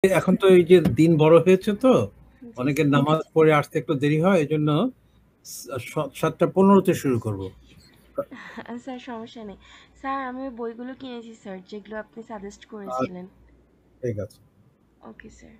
এখন তো এই যে দিন বড় হয়েছে তো জি অনেকের স্যার। নামাজ পড়ে আসতে একটু দেরি হয়, এজন্য 7:15 শুরু করব। স্যার সমস্যা নেই স্যার, আমি ওই বইগুলো কিনেছি স্যার যেগুলো আপনি সাজেস্ট আর করেছিলেন। ঠিক আছে। Okay sir.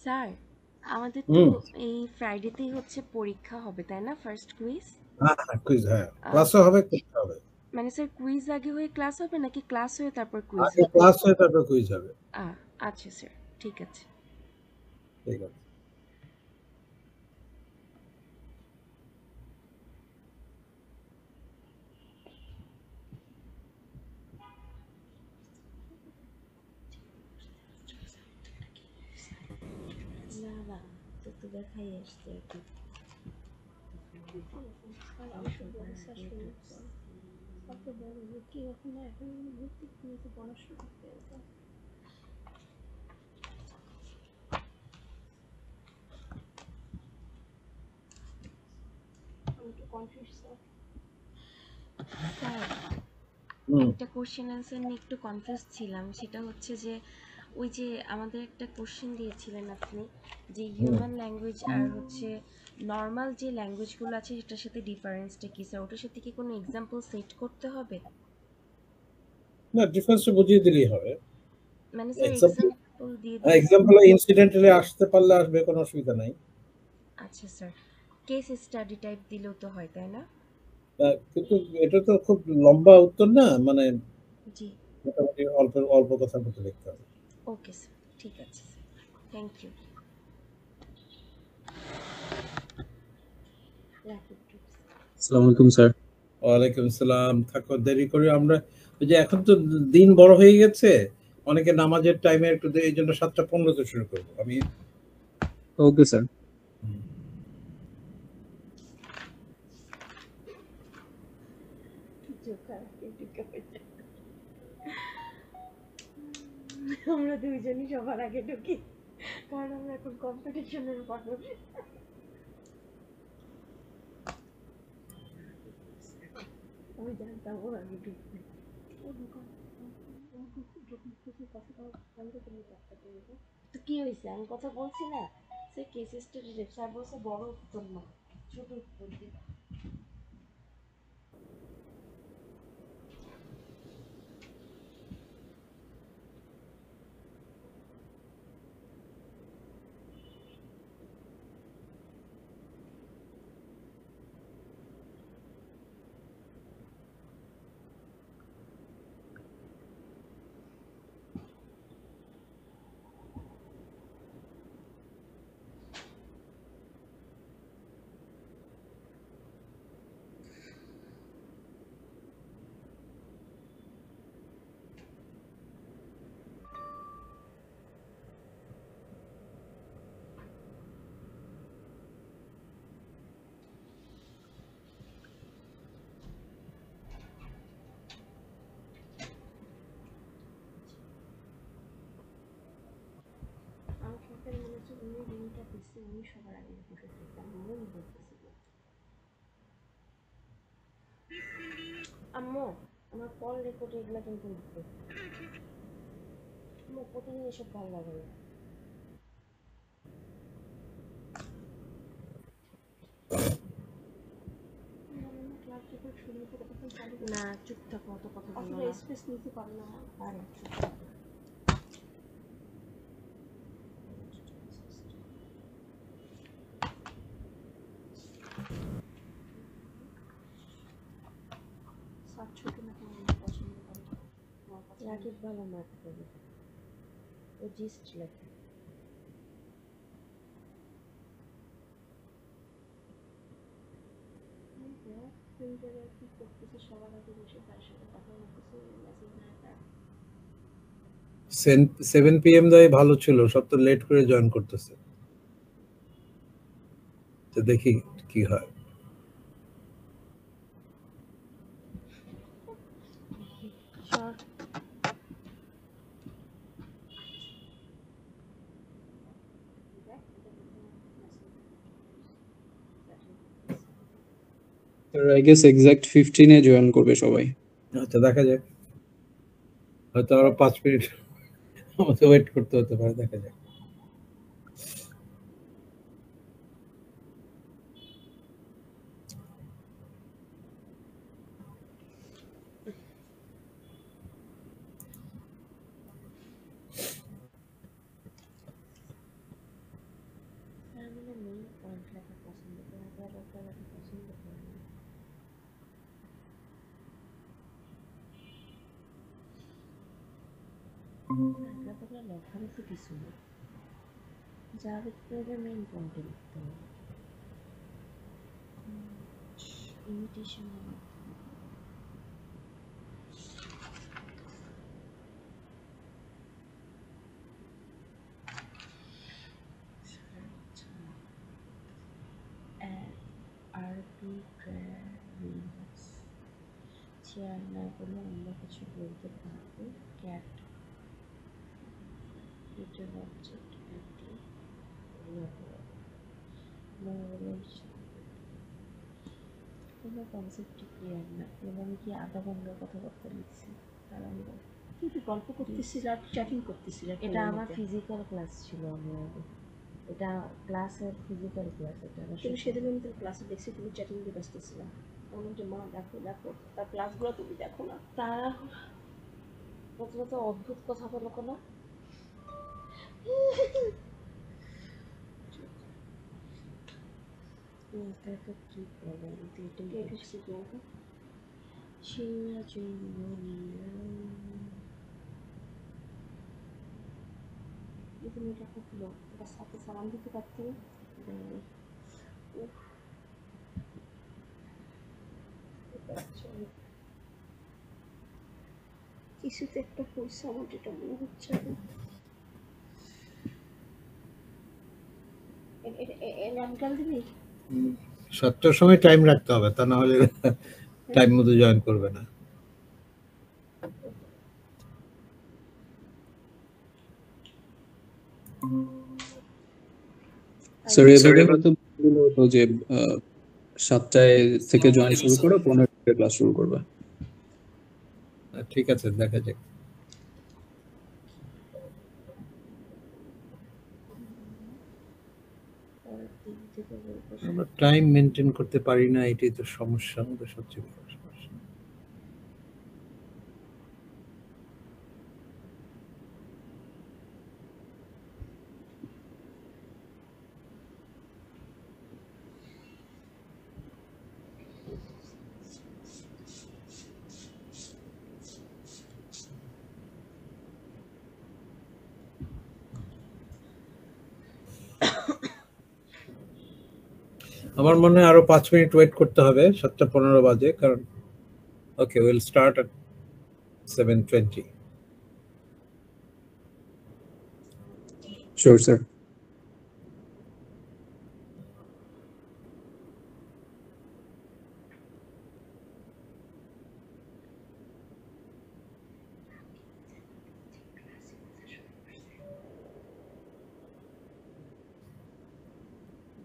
স্যার আমাদের তো হুম। এই ফ্রাইডেতেই হচ্ছে পরীক্ষা হবে তাই না, ফার্স্ট কুইজ? হ্যাঁ হ্যাঁ, কুইজ, হ্যাঁ, ক্লাসও হবে, কুইজ হবে। মানে স্যার কুইজ আগে হয়ে ক্লাস হবে নাকি ক্লাস হয়ে তারপর কুইজ আগে হবে? ক্লাস হয়ে তারপর কুইজ হবে। আচ্ছা স্যার, ঠিক আছে। ঠিক আছে। না না, তো তো দেখাই আসছে আর কি। স্যার হুম। একটা কোশ্চেন অ্যান্সার নিয়ে একটু কনফিউজ ছিলাম, সেটা হচ্ছে যে ওই যে আমাদের একটা কোশ্চেন দিয়েছিলেন আপনি, যে হুম। হিউম্যান ল্যাঙ্গুয়েজ আর হচ্ছে নর্মাল যে ল্যাঙ্গুয়েজগুলো আছে সেটার সাথে ডিফারেন্সটা কি স্যার? ওটার সাথে কি কোনো এক্সাম্পল সেট করতে হবে? না, ডিফারেন্সটা বুঝিয়ে দিলেই হবে। মানে স্যার এক্সাম্পল, এক্সাম্পল দিয়ে দিলে। এক্সাম্পল ইনসিডেন্টালি আসতে পারলে আসবে, কোনো অসুবিধা নাই। আচ্ছা স্যার, কেস স্টাডি টাইপ দিলেও তো হয় তাই না? কিন্তু এটা তো খুব লম্বা উত্তর না, মানে জি। মোটামুটি অল্প অল্প কথার মধ্যে লিখতে হবে। ওকে স্যার, ঠিক আছে স্যার, থ্যাংক ইউ। রাখি প্লিজ। আসসালামু আলাইকুম স্যার। ওয়ালাইকুম আসসালাম। থাকো, দেরি করি আমরা। ওই যে এখন তো দিন বড় হয়ে গেছে, অনেকে নামাজের টাইমে একটু এই জন্য 7:15 শুরু করবো আমি। Okay sir. আমরা দুইজনই সবার আগে ঢুকি, কারণ আমরা এখন কম্পিটিশনের পাগল। আমি জানতাম ওর আগে ঢুকবে। তো কি হয়েছে, আমি কথা বলছি না, সে কেস স্টাডি স্যার বলছে বড় উত্তর না, ছোট উত্তর দিই। আমার সরকারি মনে হচ্ছে উনি রিংটা দিচ্ছে, উনি সবার আগে বসেছে, আমি মনে বলতেছিল। আম্মু, আমার কল রেকর্ড এগুলা কিন্তু উঠবে। আম্মু প্রতিদিন এসব ভালো লাগে না। না চুপ থাকো, অত কথা বলো না, স্পেস নিতে পারো না। আরে চুপ থাকো। রাকিব ভালো মার্ক করে, ও জিস্ট লেখে। সেভেন 7 PM দেয় ভালো ছিল, সব তো লেট করে জয়েন করতেছে। তো দেখি কি হয়। Sir I guess exact 15 A join করবে সবাই। আচ্ছা দেখা যাক, হয়তো আরো 5 মিনিট আমাকে ওয়েট করতে হতে পারে, দেখা যাক। মানে মেইন পয়েন্ট লেখা পছন্দ করে, লেখা পছন্দ করে না। লেখাগুলো লেখার তো কিছু নেই, যা লিখতে হবে মেইন পয়েন্টে লিখতে হবে। ইমিটেশন আরবিট্রারিনেস, চেয়ার না বলে অন্য কিছু বলতে পারবে। ক্যাট লিটল অবজেক্ট অ্যান্টি কোনো কনসেপ্টই ক্লিয়ার না। এবং কি আধা ঘন্টার কথাবার্তা লিখছি তাড়াহুড়ো। তুই গল্প করতেছিস আর চ্যাটিং করতেছিস। এটা আমার ফিজিক্যাল ক্লাস ছিল, আমি আগে এটা ক্লাসের ফিজিক্যাল ক্লাস। এটা তুমি সেদিন আমি তোর ক্লাসে দেখছি তুমি চ্যাটিং দিয়ে ব্যস্ত ছিলাম। বললাম যে মা দেখো দেখো তার ক্লাসগুলো তুমি দেখো না। তারা কত অদ্ভুত কথা বলো কোনো। এটা তো কি বলেন, এটাই দেখছি তোমাকে তুমি এটা করলো ওটা সাথে সালাম দিতে পারতে না। কিছুতে একটা পয়সা আমার যেটা মনে হচ্ছে নামকাল দিবি। 7টার সময় টাইম রাখতে হবে, তা না হলে টাইম মতো জয়েন করবে না। স্যার এভাবে হয়তো বললো হতো যে 7টায় থেকে জয়েন শুরু করে 15টায় ক্লাস শুরু করবে। ঠিক আছে, দেখা যাক। আমরা টাইম মেনটেন করতে পারি না, এটাই তো সমস্যা, আমাদের সবচেয়ে বড় সমস্যা। আমার মনে হয় আরো 5 মিনিট ওয়েট করতে হবে, 7:15 বাজে, কারণ okay will start at 7:20। Sure sir.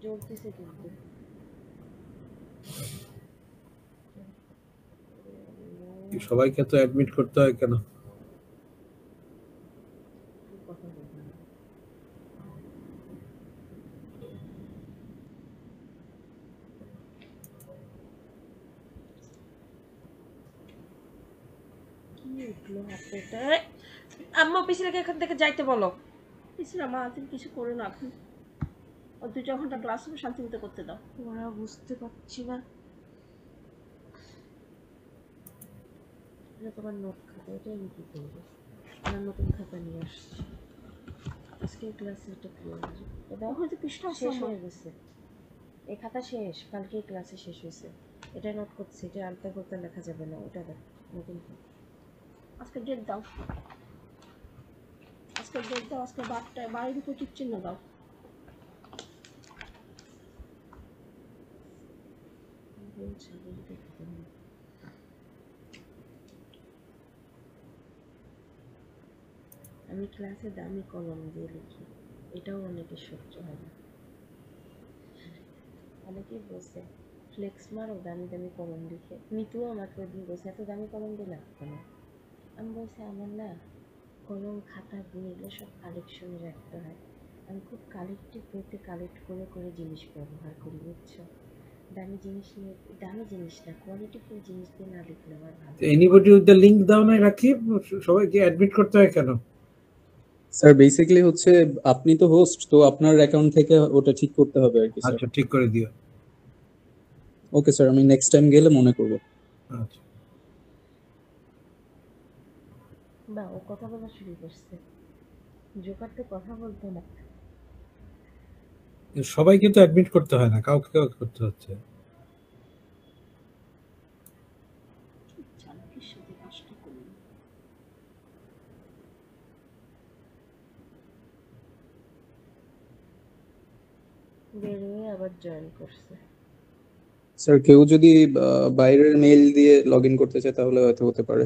জ্বলতেছে কিন্তু সবাইকে তো অ্যাডমিট করতে হয় কেন? কথা বলবো না। কি উঠলো হাতেটা? আম্মা পিছনে এখান থেকে যাইতে বলো। পিছিয়ে মা তুমি কিছু করো না এখন, ও 2 ঘন্টা ক্লাস হবে, শান্তি মতো করতে দাও। ওরা বুঝতে পারছি না। এটা তোমার নোট খাতা, এটা আমি কি করবো? আমার নতুন খাতা নিয়ে আসছি, আজকে ক্লাসে এটা ক্লিয়ার হবে। এটা হয়তো পৃষ্ঠা শেষ হয়ে গেছে, এই খাতা শেষ, কালকে ক্লাসে শেষ হয়েছে। এটা নোট করছি, এটা আলতা করতে লেখা যাবে না, ওটা দেখ নতুন খাতা। আজকে ডেট দাও, আজকে ডেট দাও, আজকে 12টায় 12 উপর টিক চিহ্ন দাও। আমি ক্লাসে দামি কলম দিয়ে লিখি, এটাও অনেকে সহ্য হয় না। অনেকেই বলছে ফ্লেক্স মারো দামি দামি কলম লিখে। মিতুও আমাকে ওদিন বলছে এত দামি কলম দিয়ে লাগতো না। আমি বলছি আমার না কলম খাতা বই এগুলো সব কালেকশনে রাখতে হয়। আমি খুব কালেক্টিভ ওয়েতে কালেক্ট করে করে জিনিস ব্যবহার করি, বুঝছো? দামি জিনিস নিয়ে, দামি জিনিস না কোয়ালিটিফুল জিনিস দিয়ে না লিখলে আমার ভালো। এনিবডি উইথ দ্য লিংক দাও না রাকিব, সবাইকে অ্যাডমিট করতে হয় কেন? স্যার বেসিক্যালি হচ্ছে আপনি তো হোস্ট, তো আপনার অ্যাকাউন্ট থেকে ওটা ঠিক করতে হবে আর কি স্যার। আচ্ছা ঠিক করে দিও। ওকে স্যার, আমি নেক্সট টাইম গেলে মনে করব। আচ্ছা বা ও কথা বলা শুরু করছে, জোকার তো কথা বলতো না। সবাই কিন্তু অ্যাডমিট করতে হয় না, কাউকে কাউকে করতে হচ্ছে। চালকের সাথে কাজটা করুন। বের হয়ে আবার জয়েন করছে। স্যার কেউ যদি বাইরের মেইল দিয়ে লগ ইন করতে চায় তাহলে হয়তো হতে পারে।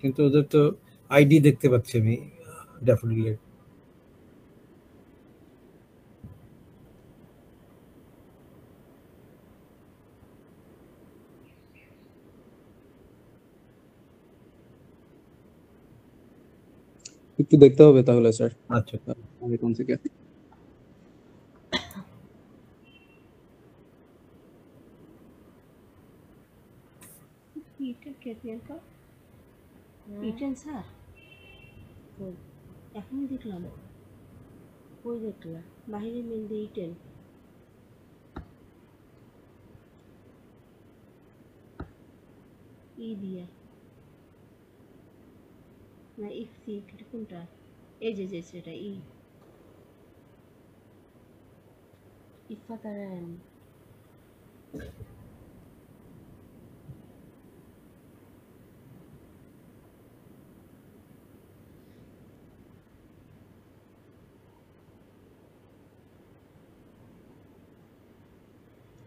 কিন্তু ওদের তো আইডি দেখতে পাচ্ছি আমি ড্যাফোডিলে। একটু দেখতে হবে তাহলে স্যার আচ্ছা অ্যাকাউন্ট থেকে। ইটেন কে প্রিয়াঙ্কা? ইটেন স্যার কই এখনই দেখলাম কই দেখলা? বাহিরে মেল দিয়ে ইটেন। ই দিয়া না ইফসি, এটা কোনটা? এই যে যে সেটা ইফা তারায়ণ।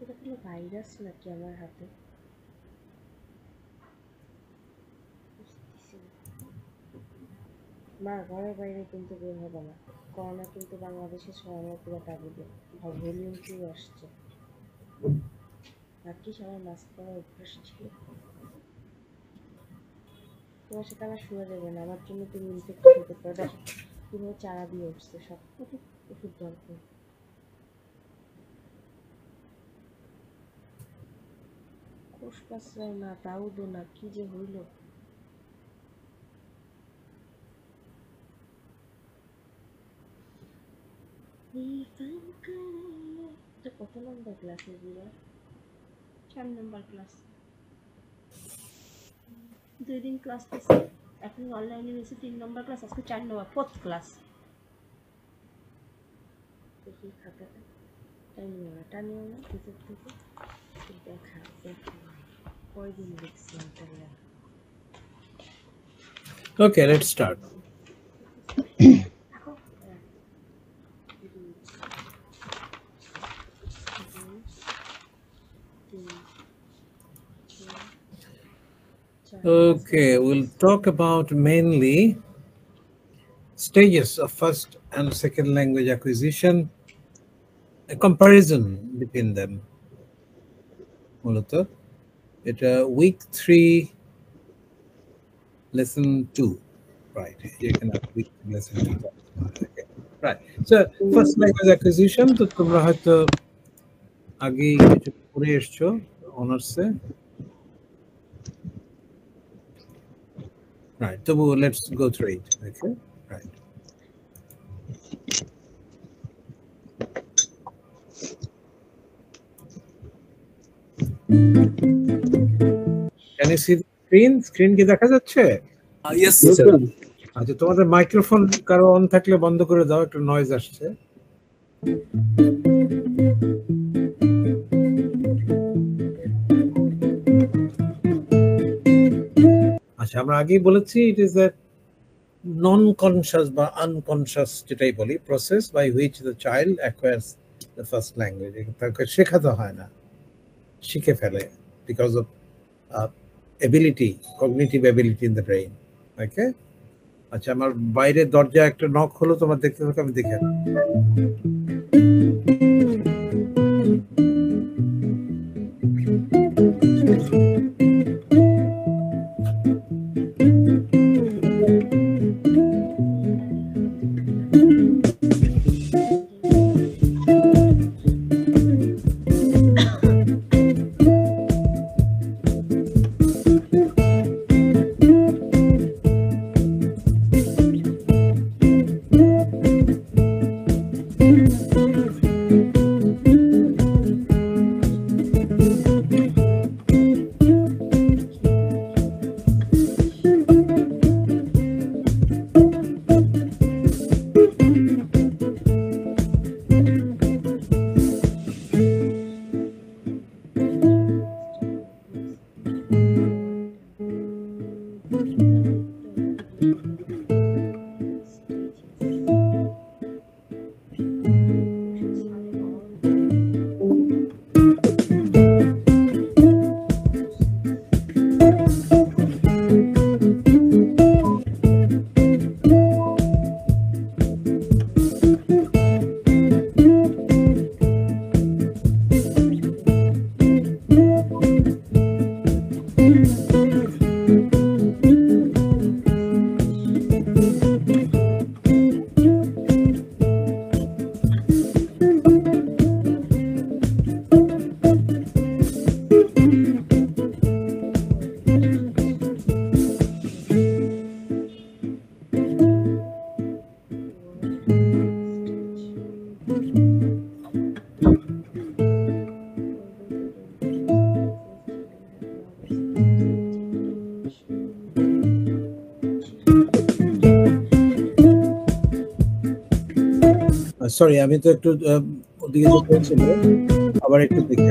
এটা কোনো ভাইরাস নাকি আমার হাতে? বুঝতেছি না। মা ঘরের বাইরে কিন্তু বের হবে না, করোনা কিন্তু বাংলাদেশে ছড়ানোর পুরো তাগিদে। ভলিউম 2 আসছে। ভাগ্যিস আমার মাস্ক পরার অভ্যাস ছিল। তোমার সাথে আমার শোয়া যাবে না, আমার জন্য তুমি ইনফেক্টেড হতে পারো। দেখো পুরো চারা দিয়ে উঠছে সব, ওষুধ দরকার। কোষ কাছরাই না, তাও না, কি যে হইল। এটা কত নম্বর ক্লাসে দিবা? 4 নম্বর ক্লাস। 2 দিন ক্লাস করছি, এখন অনলাইনে নিয়েছি 3 নম্বর ক্লাস, আজকে 4 নম্বর 4th ক্লাস। দেখি খাতাটা টানিও না, টানিও না ভিতর থেকে। দেখা দেখা কয়দিন লিখছি এটা লেখা। Okay let's start. থাকো। 1 2 3 4 Okay, we'll talk about mainly stages of first and second language acquisition, a comparison between them. মূলত এটা week 3 lesson 2, right? এখানে week lesson 2, okay, right. So first language acquisition তো তোমরা হয়তো আগেই কিছু পড়ে এসছো অনার্সে, right? So let's go through it, okay? Right. Can you see the screen? Screen কি দেখা যাচ্ছে? Yes sir. আচ্ছা তোমাদের মাইক্রোফোন কারো অন থাকলে বন্ধ করে দাও, একটু নয়েজ আসছে। আচ্ছা আমরা আগেই বলেছি it is a non conscious বা আনকনশাস যেটাই বলি process by which the child acquires the first language. তাকে শেখাতে হয় না, শিখে ফেলে because of ability, cognitive ability in the brain. Okay, আচ্ছা, আমার বাইরে দরজা একটা নক হলো, তোমার দেখতে থাকো, আমি দেখে আসি। সরি, আমি তো একটু ওদিকে যেতে হচ্ছিল, আবার একটু দেখি।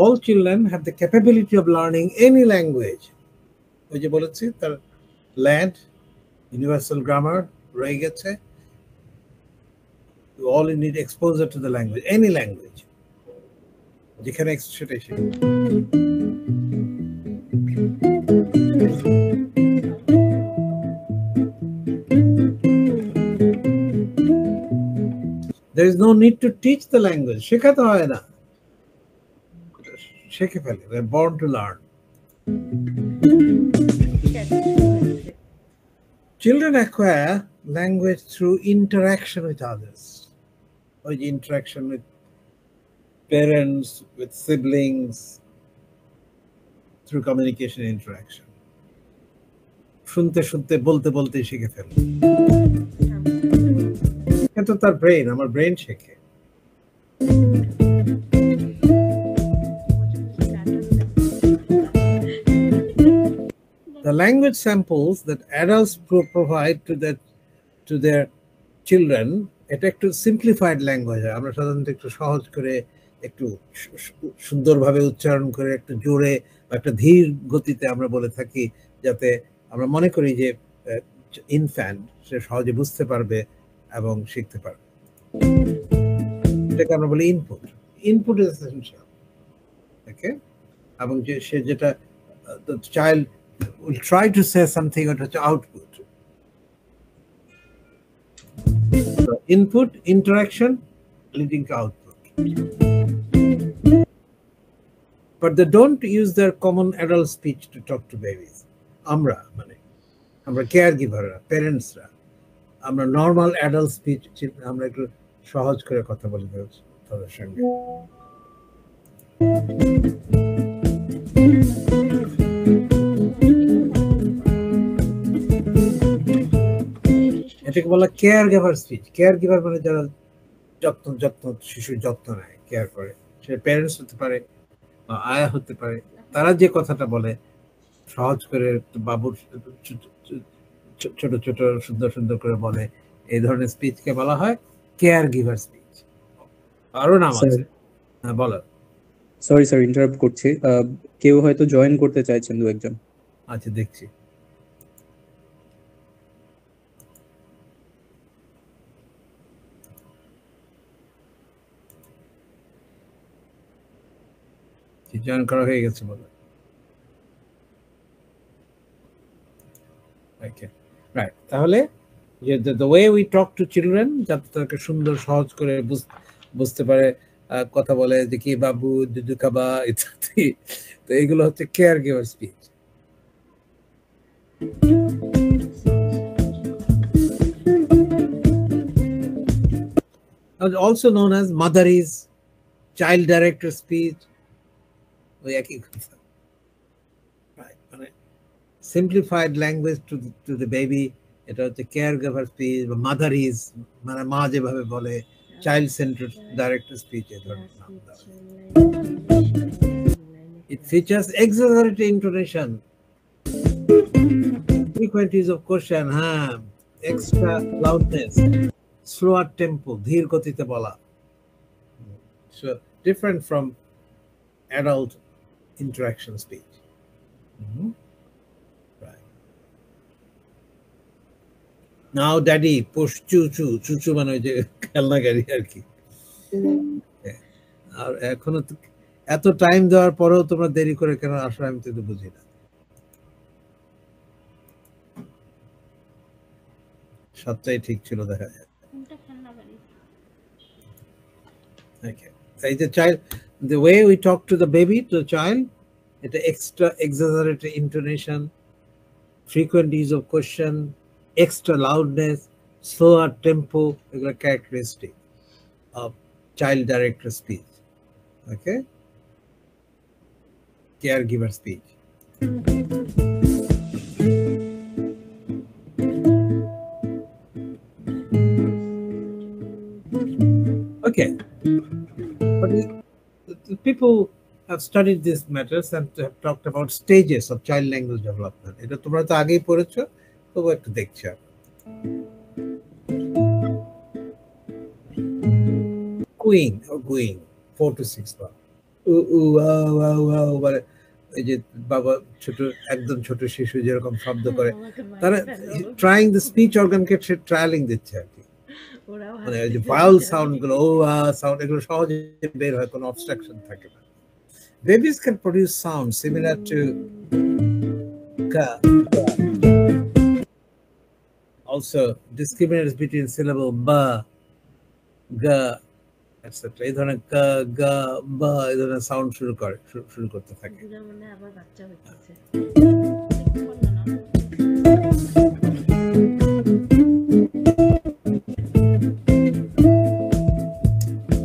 All children have the capability of learning any language. ওই যে বলেছি, তার ল্যান্ড ইউনিভার্সাল গ্রামার রয়ে গেছে। You all need exposure to the language, any language. যেখানে সেটাই শিখবে। There is no need to teach the language. শেখাতে হয় না, শিখে ফেলে। They're born to learn. Children acquire language through interaction with others. Or interaction with parents, with siblings, through communication and interaction. শুনতে শুনতে, বলতে বলতে শিখে ফেলে। এটা তার ব্রেন, আমার ব্রেন শেখে। The language samples that adults provide to their children, এটা একটু সিম্পলিফাইড ল্যাঙ্গুয়েজ হয়। আমরা সাধারণত একটু সহজ করে, একটু সুন্দরভাবে উচ্চারণ করে, একটু জোরে বা একটা ধীর গতিতে আমরা বলে থাকি, যাতে আমরা মনে করি যে ইনফ্যান্ট সে সহজে বুঝতে পারবে এবং শিখতে পারবে। এটাকে আমরা বলি input. Input is essential. Okay, এবং যে সে যেটা the child will try to say something, or to output. So input, interaction, leading to output. But they don't use their common adult speech to talk to babies. আমরা caregiver-রা, parents-রা, আমরা normal adult speech, আমরা একটু সহজ করে কথা বলি তাদের সঙ্গে। এটাকে বলা care giver speech. Care giver মানে যারা শিশুর যত্ন নেয়, কেয়ার করে। সে প্যারেন্টস হতে পারে বা আয়া হতে পারে। তারা যে কথাটা বলে সহজ করে, বাবুর ছোট ছোট সুন্দর সুন্দর করে বলে, এই ধরনের স্পিচকে বলা হয় কেয়ার গিভার স্পিচ। আরো নাম আছে। হ্যাঁ, বলো। সরি স্যার, ইন্টারাপ্ট করছি। কেউ হয়তো জয়েন করতে চাইছেন, দু একজন। আচ্ছা, দেখছি। জয়েন করা হয়ে গেছে বলে। Okay, right. তাহলে যে the way we talk to children, যাতে তাকে সুন্দর সহজ করে বুঝতে পারে, কথা বলে যে কি বাবু দুধু খাবা ইত্যাদি, তো এইগুলো হচ্ছে care giver speech. Also known as motherese, child directed speech, ওই একই কথা। Right, মানে simplified language to the baby, এটা হচ্ছে কেয়ার গিভার স্পিচ বা মাদারিজ, মানে মা যেভাবে বলে, চাইল্ড সেন্টার্ড ডাইরেক্টেড স্পিচ এ ধরনের নাম দেওয়া হয়। It features exaggerated intonation, frequencies of question, extra loudness, slower tempo, ধীর গতিতে বলা। So different from adult interaction speech. Right. Now daddy push choo মানে ওই যে খেলনা গাড়ি আর কি। আর এখনো এত টাইম দেওয়ার পরেও তোমরা দেরি করে কেন আসো আমি তো বুঝি না। সবটাই ঠিক ছিল দেখা যায়। Okay. এই যে child, the way we talk to the baby, to the child, এটা extra exaggerated intonation, frequent use of question, extra loudness, slower tempo, এগুলো characteristic of child directed speech. Okay, caregiver speech. Okay, but people have studied these matters and have talked about stages of child language development. এটা তোমরা তো আগেই পড়েছো, তবু একটু দেখছো। Cooing or gooing, 4 to 6 বার। মানে এই যে বাবা ছোট একদম ছোট শিশু যেরকম শব্দ করে, তারা ট্রাইং দ্য স্পিচ অর্গানকে ট্রায়ালিং দিচ্ছে আর কি। মানে ওই যে ভাওয়েল সাউন্ড গুলো, সাউন্ড, এগুলো সহজে বের হয়, কোনো অবস্ট্রাকশন থাকে না। Babies can produce sounds similar to ka. Also discriminates between syllable ba, ga, etc. এই ধরনের ka, ga, ba এই ধরনের সাউন্ড শুরু করতে থাকে। আবার বাচ্চা হচ্ছে।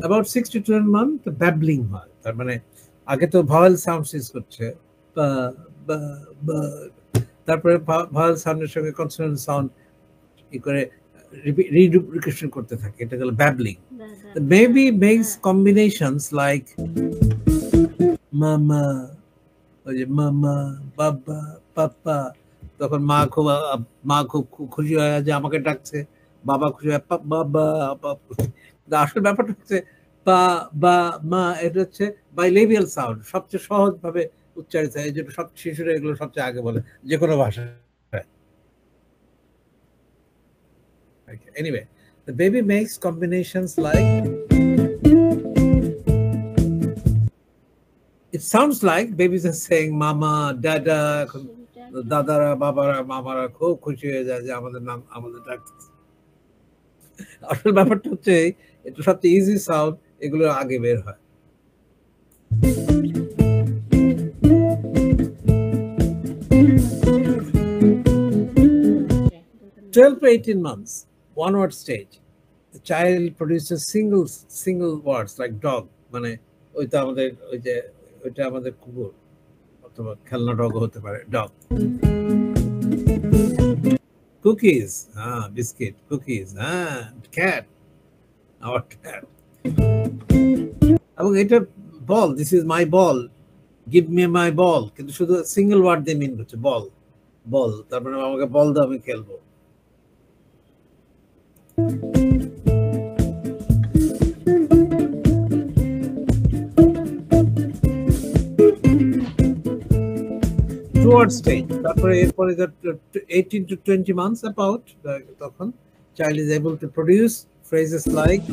About 6 to 12 months the babbling হয়, তার মানে আগে তো ভাওয়েল সাউন্ড ইউজ করছে, বা বা বা, তারপরে ভাওয়েল সাউন্ডের সঙ্গে কনসোনেন্ট সাউন্ড ই করে রিডুপ্লিকেশন করতে থাকে, এটা হলো babbling. The baby makes combinations like mama, ওই যে মামা, বাবা, পাপা, তখন মা খুব খুশি হয় যে আমাকে ডাকছে, বাবা খুশি হয় বাবা। আসল ব্যাপারটা হচ্ছে বা বা মা, এটা হচ্ছে বাইলেবিয়াল সাউন্ড, সবচেয়ে সহজ ভাবে উচ্চারিত হয়, এই জন্য সব শিশুরা এগুলো সবচেয়ে আগে বলে যে কোনো ভাষায়। Anyway, the baby makes combinations like, it sounds like babies are saying mama, dada, দাদারা, বাবারা, মামারা খুব খুশি হয়ে যায় যে আমাদের নাম, আমাদের ডাকতেছে। আসল ব্যাপারটা হচ্ছে এটা সবচেয়ে ইজি সাউন্ড, এগুলো আগে বের হয়। 12 to 18 months, one word stage, the child produces single words like dog, মানে ওইটা আমাদের ওই যে ওইটা আমাদের কুকুর অথবা খেলনা ডগ হতে পারে, dog. Cookies, biscuit, cookies, cat, our cat. এবং এটা ball, this is my ball, give me my ball, কিন্তু শুধু সিঙ্গেল ওয়ার্ড দিয়ে মিন করছে, বল বল, তারপরে আমাকে বল দাও আমি খেলবো। Toward stage, তারপরে এরপরে 18 to 20 months about, তখন child is able to produce phrases like,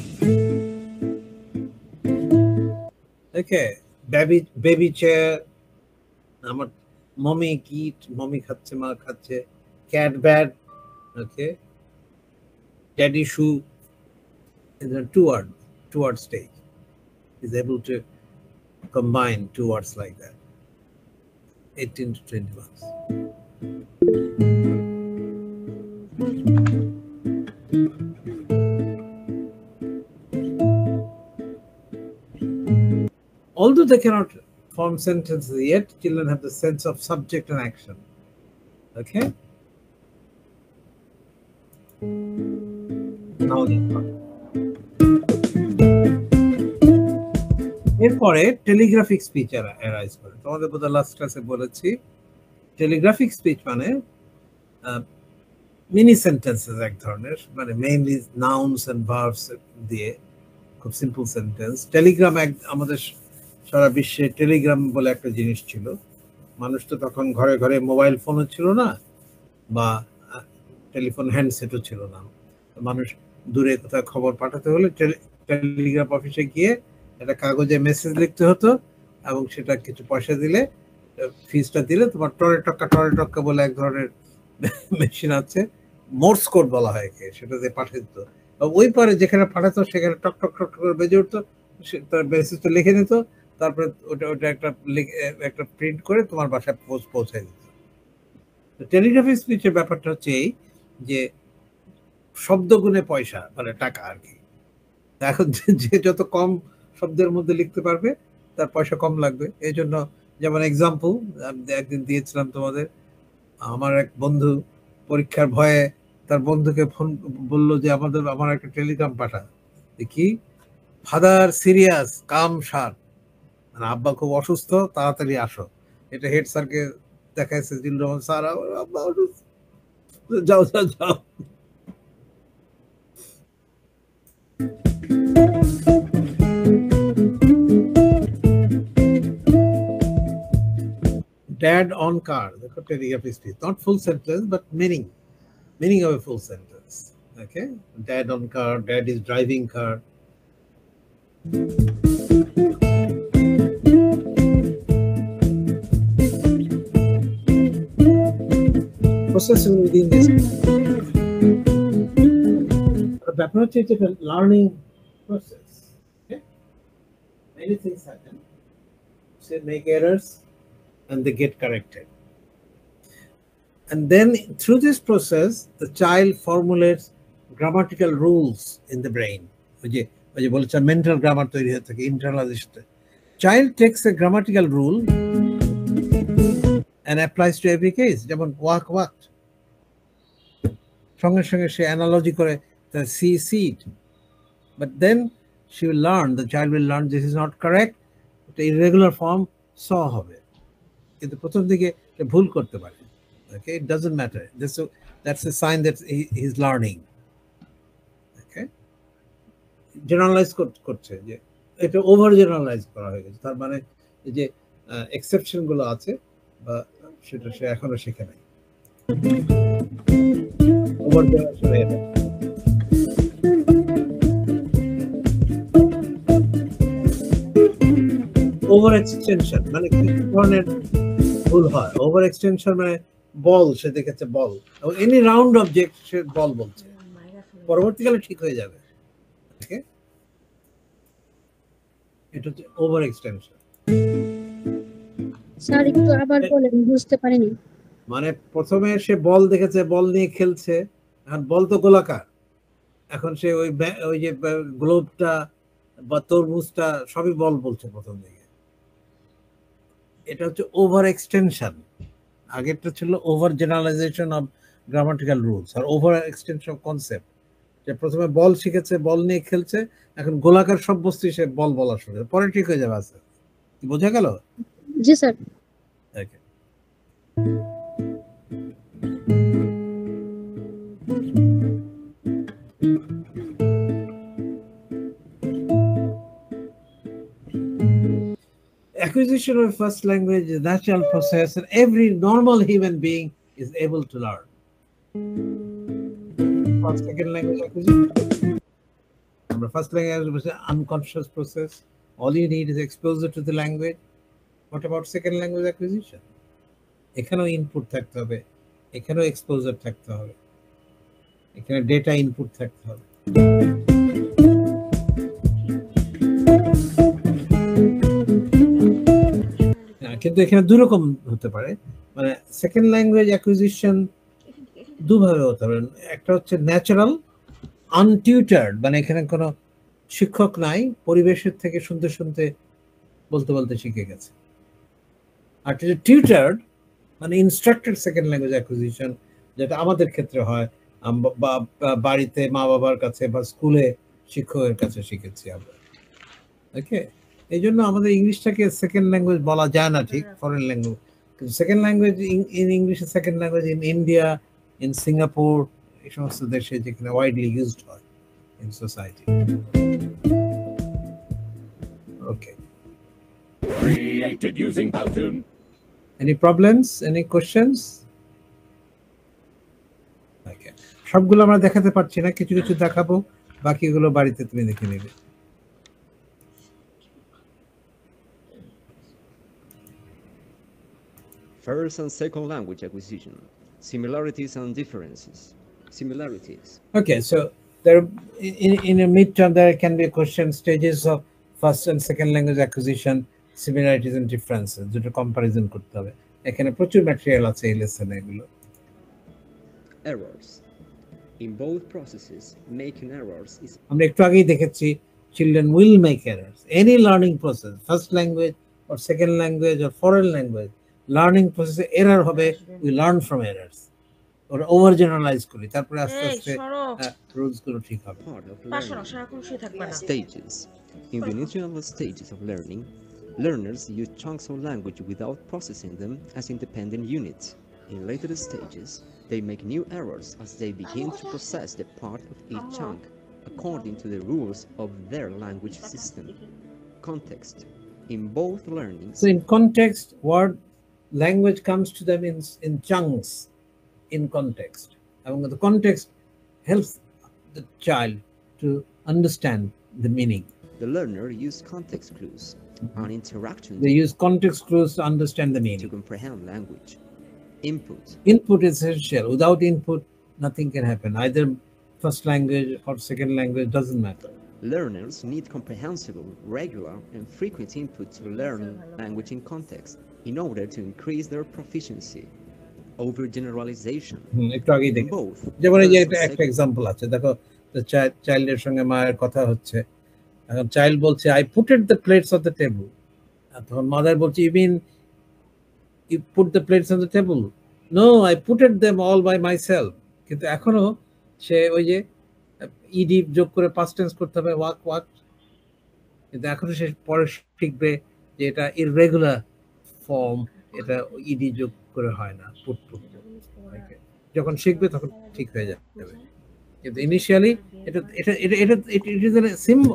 okay, baby chair, আমার মমি কি, মমি খাচ্ছে, মা খাচ্ছে, cat bad, okay, daddy shoe is a two-word stage. Is able to combine two words like that. 18 to 20 months. Although they cannot form sentences yet, children have the sense of subject and action. Okay? Now এরপরে telegraphic speech arise করে। তোমাদের বোধহয় last ক্লাসে বলেছি telegraphic speech মানে mini sentences এক ধরনের, মানে মেইনলি নাউন্স এন্ড ভার্বস দিয়ে খুব সিম্পল সেন্টেন্স। টেলিগ্রাম আমাদের সারা বিশ্বে টেলিগ্রাম বলে একটা জিনিস ছিল। মানুষ তো তখন ঘরে ঘরে মোবাইল ফোনও ছিল না বা টেলিফোন হ্যান্ডসেটও ছিল না। মানুষ দূরে কোথাও খবর পাঠাতে হলে টেলিগ্রাফ অফিসে গিয়ে একটা কাগজে মেসেজ লিখতে হতো এবং সেটা কিছু পয়সা দিলে, ফিসটা দিলে তোমার টরে টক্কা বলে এক ধরনের মেশিন আছে, মোর্স কোড বলা হয়, সেটা দিয়ে পাঠিয়ে দিত। ওই পরে যেখানে পাঠাতো সেখানে টক টক টক করে বেজে উঠতো, তার মেসেজটা লিখে নিত, তারপরে ওটা একটা প্রিন্ট করে তোমার বাসায় পৌঁছায় দিত। টেলিগ্রাফিক স্পিচের ব্যাপারটা হচ্ছে এই যে শব্দ গুণে পয়সা, মানে টাকা আর কি। এখন যে যত কম শব্দের মধ্যে লিখতে পারবে তার পয়সা কম লাগবে। এই জন্য যেমন এক্সাম্পল একদিন দিয়েছিলাম তোমাদের, আমার এক বন্ধু পরীক্ষার ভয়ে তার বন্ধুকে ফোন বললো যে আমার একটা টেলিগ্রাম পাঠা, কি ফাদার সিরিয়াস কাম সার, মানে আব্বা খুব অসুস্থ, তাড়াতাড়ি আসো। এটা হেড স্যারকে দেখাইছে, জিল্লুর রহমান স্যার আব্বা অসুস্থ, যাও যাও যাও। Dad on car, the telegraphic speech, not full sentence but meaning of a full sentence. Okay, dad on car, dad is driving car. Processing within this. The ব্যাপার হচ্ছে এটা learning process. Okay, many things happen. Say make errors and they get corrected. And then through this process, the child formulates grammatical rules in the brain. Mental grammar, internalization. Child takes a grammatical rule and applies to every case. যেমন walked. সঙ্গে সঙ্গে সে analogy করে see seat. But then she will learn, the child will learn this is not correct. The irregular form saw হবে। কিন্তু প্রথম দিকে ভুল করতে পারে। Okay, it doesn't matter. That's a sign that he's learning. Okay, generalize করছে, যে এটা ওভার জেনারেলাইজ করা হয়ে গেছে, তার মানে যে এক্সেপশন গুলো আছে বা সেটা সে এখনো শেখে নাই। ওভার জেনারেলাইজেশন ওভার এক্সটেনশন মানে কি ধরনের ভুল হয়? ওভার এক্সটেনশন মানে বল, সে দেখেছে বল, এবং এনি রাউন্ড অবজেক্ট সে বল বলছে, পরবর্তীকালে ঠিক হয়ে যাবে। ওকে, এটা হচ্ছে ওভার এক্সটেনশন। স্যার একটু আবার বলেন, বুঝতে পারিনি। মানে প্রথমে সে বল দেখেছে, বল নিয়ে খেলছে, এখন বল তো গোলাকার, এখন সে ওই যে গ্লোবটা বা তরমুজটা সবই বল বলছে প্রথম দিকে। এটা হচ্ছে ওভার এক্সটেনশন। আগেরটা ছিল over generalisation of grammatical rules আর ওভার এক্সটেনশন কনসেপ্ট, যে প্রথমে বল শিখেছে, বল নিয়ে খেলছে, এখন গোলাকার সব বস্তু সে বল বলা শুরু করে, পরে ঠিক হয়ে যাবে। আছে কি বোঝা গেল? জি sir. Okay, acquisition of first language is a natural process and every normal human being is able to learn. First, second language acquisition. First language is an unconscious process. All you need is exposure to the language. What about second language acquisition? এখানেও input থাকতে হবে, এখানেও exposure থাকতে হবে, এখানে data input থাকতে হবে। কিন্তু এখানে দুই রকম হতে পারে, মানে সেকেন্ড ল্যাঙ্গুয়েজ অ্যাকুইজিশন দুভাবে হতে পারে। একটা হচ্ছে ন্যাচারাল আনটিউটার্ড, মানে এখানে কোনো শিক্ষক নাই, পরিবেশের থেকে শুনতে শুনতে বলতে বলতে শিখে গেছে। আর টিউটার্ড মানে ইনস্ট্রাক্টেড সেকেন্ড ল্যাঙ্গুয়েজ অ্যাকুইজিশন, যেটা আমাদের ক্ষেত্রে হয় বাড়িতে মা বাবার কাছে বা স্কুলে শিক্ষকের কাছে শিখেছি আমরা। ওকে, এই জন্য আমাদের ইংলিশটাকে সেকেন্ড ল্যাঙ্গুয়েজ বলা যায় না, ঠিক ফরেন ল্যাঙ্গুয়েজ। কিন্তু second language in English second language in India, in Singapore, এই সমস্ত দেশে যেখানে ওয়াইডলি ইউজড হয় in society. Okay, Created using Powtoon. Any problems? Any questions? Okay. সবগুলো আমরা দেখাতে পারছি না, কিছু কিছু দেখাবো, বাকিগুলো বাড়িতে তুমি দেখে নেবে। First and second language acquisition. Similarities and differences. Similarities. Okay, so there in a midterm there can be a question stages of first and second language acquisition, similarities and differences, দুটো কম্পারিজন করতে হবে। এখানে প্রচুর material আছে এই লেসনে এগুলো। Errors. In both processes, making errors is আমরা একটু আগেই দেখেছি children will make errors. Any learning process, first language or second language or foreign language, learning process error হবে, we learn from errors. or over generalize করি, তারপরে আস্তে আস্তে rules গুলো ঠিক হবে। part of learning. Stages. In the initial stages of learning, learners use chunks of language without processing them as independent units. In later stages, they make new errors as they begin to process the part of each chunk according to the rules of their language system. Context. In both learnings, So in context, word language comes to them in chunks, in context. And the context helps the child to understand the meaning. the learner uses context clues and interaction They use context clues to understand the to meaning. comprehend language. Input. Input is essential. Without input, nothing can happen. Either first language or second language, doesn't matter. Learners need comprehensible, regular, and frequent input to learn language in context in order to increase their proficiency. Overgeneralization. একটু আগেই In দেখি, both. যেমন এই যে first and একটা second- example আছে, দেখো চাইল্ডের সঙ্গে মায়ের কথা হচ্ছে, এখন চাইল্ড বলছে I putted the plates of the table, তখন মাদার বলছে you mean you put the plates on the table? No, I putted them all by myself. কিন্তু এখনো সে ওই যে ইডি যোগ করে পাস্ট টেন্স করতে হবে, ওয়াক ওয়াক, কিন্তু এখনো সে পরে শিখবে যে এটা ইররেগুলার ফর্ম, এটা ইডি যোগ করে হয় না, পুট পুট। যখন শিখবে তখন ঠিক হয়ে যাবে। কিন্তু ইনিশিয়ালি এটা এটা এটা এটা it is a symbol,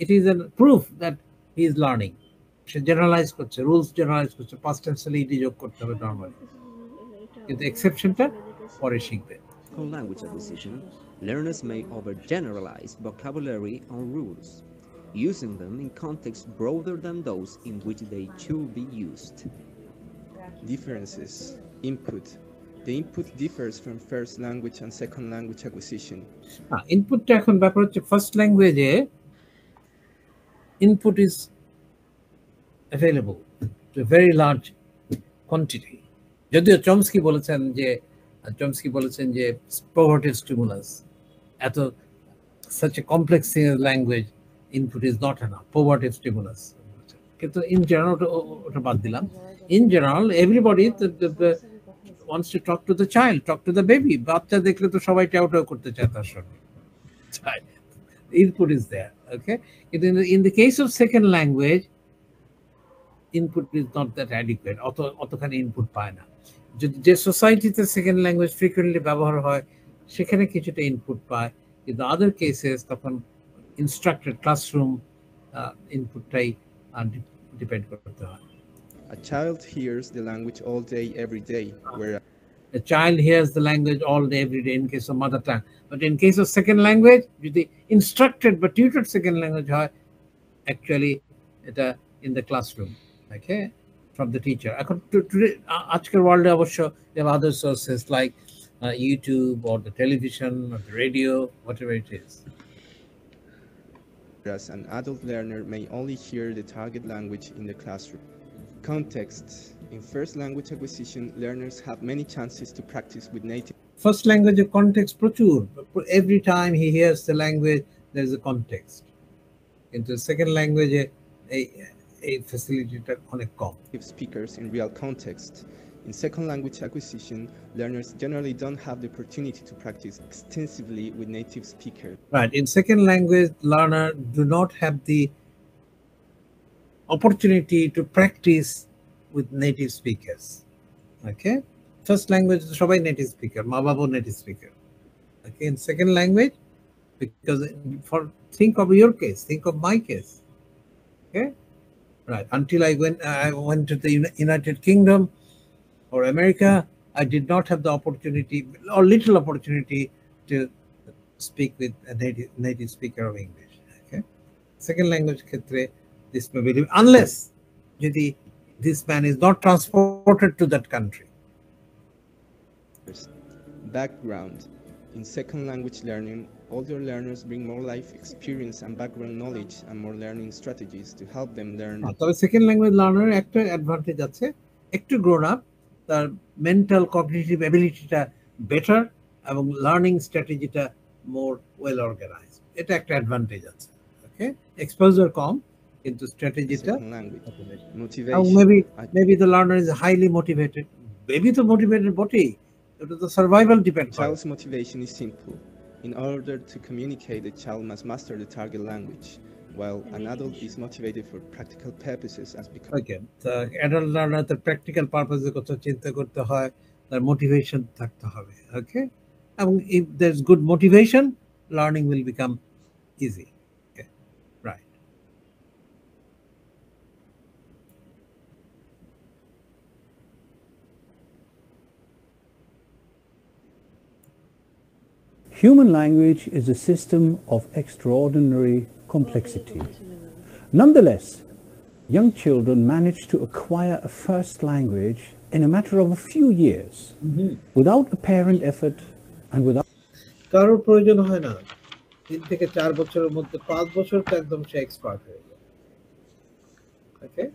it is a proof that he is learning. সে জেনারেলাইজ করছে, রুলস জেনারেলাইজ করছে, পাস্ট টেন্সে ইডি যোগ করতে হবে নরমালি, কিন্তু এক্সেপশনটা পরে শিখবে। On language acquisition, learners may overgeneralize vocabulary and rules, using them in contexts broader than those in which they should be used. Differences. Input. The input differs from first language and second language acquisition. ইনপুটটা এখন ব্যাপার হচ্ছে first ল্যাঙ্গুয়েজে input is available to very large quantity. যদিও Chomsky বলেছেন যে প্রভার্টিভ stimulus, এত such a complex language input is not enough, probative stimulus. কিন্তু in general ওটা বাদ দিলাম। In general everybody wants to talk to the child, talk to the baby. বাচ্চা দেখলে তো সবাই টাউটাউ করতে চায় তার সঙ্গে। Input is there, okay? In the case of second language, input is not that adequate. অতখানি ইনপুট পায় না। যে সোসাইটিতে সেকেন্ড ল্যাঙ্গুয়েজ ফ্রিকুয়েন্টলি ব্যবহার হয় সেখানে কিছুটা ইনপুট পায়, কিন্তু আদার কেসেস তখন ইনস্ট্রাক্টেড ক্লাসরুম ইনপুটটাই ডিপেন্ড করতে হয়। A child hears the language all day, every day, where A child hears the language all day, every day in case of mother tongue. But in case of second language, যদি instructed but tutored second language হয়, actually এটা in the classroom, okay? from the teacher. Today, আজকের world অবশ্য you have other sources like YouTube or the television or the radio, whatever it is. Whereas an adult learner may only hear the target language in the classroom. Context. In first language acquisition, learners have many chances to practice with native. First language context প্রচুর. Every time he hears the language, there is a context. Into second language, a facility অনেক কম. Speakers in real context. In second language acquisition, learners generally don't have the opportunity to practice extensively with native speakers. Right. In second language, learner do not have the opportunity to practice with native speakers. Okay. First language, সবাই native speaker, মা বাবা native speaker. Okay. In second language, because think of your case, think of my case. Okay. Right. Until I went to the United Kingdom or America, I did not have the opportunity or little opportunity to speak with a native speaker of English. Okay. Second language ক্ষেত্রে this may be unless this man is not transported to that country. Background. In second language learning, older learners bring more life experience and background knowledge and more learning strategies to help them learn. তবে second language learner একটা advantage আছে, একটু grown up, তার mental cognitive abilityটা better এবং learning strategyটা more well organized. এটা একটা advantage আছে. Okay, exposure কম কিন্তু স্ট্র্যাটেজিটা language and motivation. maybe the learner is highly motivated. Maybe the motivated body. The survival depends. Child's motivation is simple. In order to communicate, the child must master the target language, while an adult is motivated for practical purposes as because. Okay, the adult learner the practical purpose কথা চিন্তা করতে হয়, তার motivation থাকতে হবে. Okay, and if there's good motivation, learning will become easy. Okay, right. Human language is a system of extraordinary complexity. Nonetheless, young children manage to acquire a first language in a matter of a few years without apparent effort and without কারোর প্রয়োজন হয় না 3 থেকে 4 বছরের মধ্যে 5 বছর তো একদম সে এক্সপার্ট হয়ে যায় okay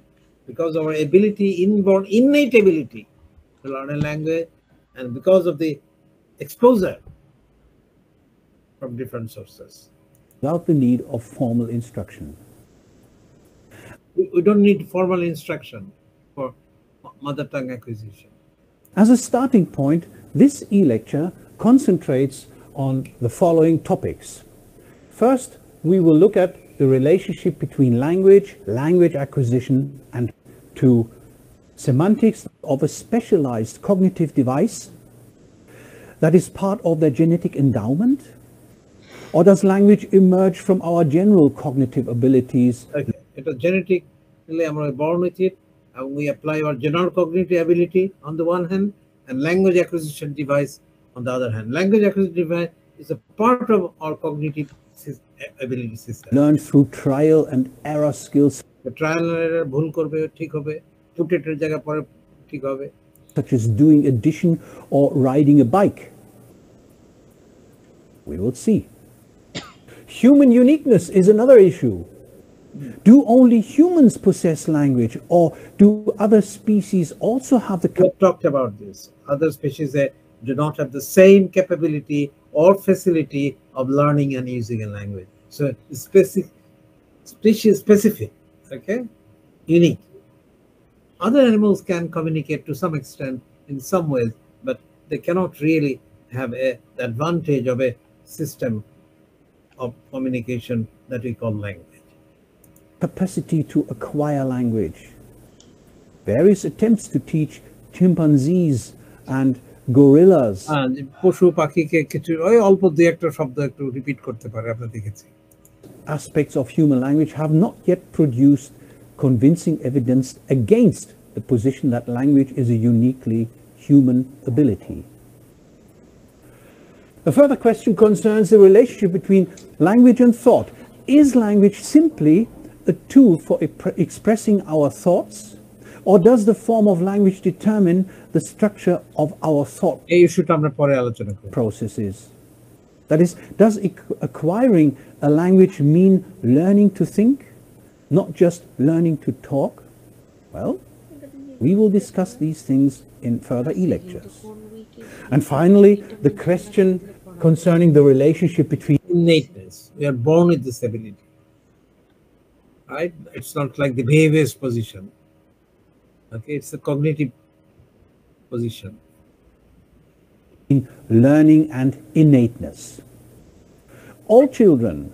because our ability inborn innate ability to learn a language and because of the exposure from different sources without the need of formal instruction. We don't need formal instruction for mother tongue acquisition. As a starting point, this e-lecture concentrates on the following topics. First, we will look at the relationship between language acquisition, and to semantics of a specialized cognitive device that is part of their genetic endowment. Or does language emerge from our general cognitive abilities? Okay, it is genetically born with it, and we apply our general cognitive ability on the one hand, and language acquisition device on the other hand. Language acquisition device is a part of our cognitive ability system. Learned through trial and error skills. The trial and error ভুল করবে ঠিক হবে, put it এর জায়গা পরে ঠিক হবে. Such as doing addition or riding a bike. We will see. Human uniqueness is another issue. Do only humans possess language, or do other species also have the... We have talked about this. Other species do not have the same capability or facility of learning and using a language. So species specific, okay, unique. Other animals can communicate to some extent in some ways, but they cannot really have the advantage of a system of communication that we call language. Capacity to acquire language. Various attempts to teach chimpanzees and gorillas. পশু পাখিকে কিছু ওই অল্প দুই একটা শব্দ একটু repeat করতে পারে আমরা দেখেছি. Aspects of human language have not yet produced convincing evidence against the position that language is a uniquely human ability. A further question concerns the relationship between language and thought. Is language simply a tool for expressing our thoughts, Or does the form of language determine the structure of our thought এই ইস্যুটা আমরা পরে আলোচনা করব। processes? That is, does acquiring a language mean learning to think, not just learning to talk? Well, we will discuss these things in further e-lectures. And finally, the question concerning the relationship between Innateness. We are born with this ability, right? It's not like the behaviorist position. Okay, it's a cognitive position. learning and innateness. All children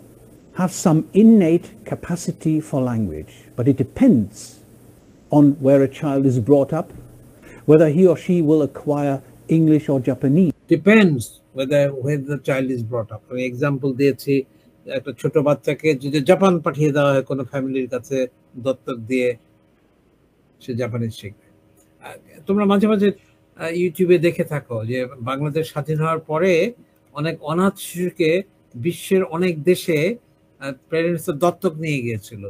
have some innate capacity for language, but it depends on where a child is brought up, whether he or she will acquire English or Japanese. Depends where the child is brought up. আমি example দিয়েছি, একটা ছোট বাচ্চাকে যদি Japan পাঠিয়ে দেওয়া হয় কোনো ফ্যামিলির কাছে দত্তক দিয়ে, সে জাপানিজ শিখবে। তোমরা মাঝে মাঝে ইউটিউবে দেখে থাকো যে বাংলাদেশ স্বাধীন হওয়ার পরে অনেক অনাথ শিশুকে বিশ্বের অনেক দেশে প্যারেন্টস দত্তক নিয়ে গিয়েছিল,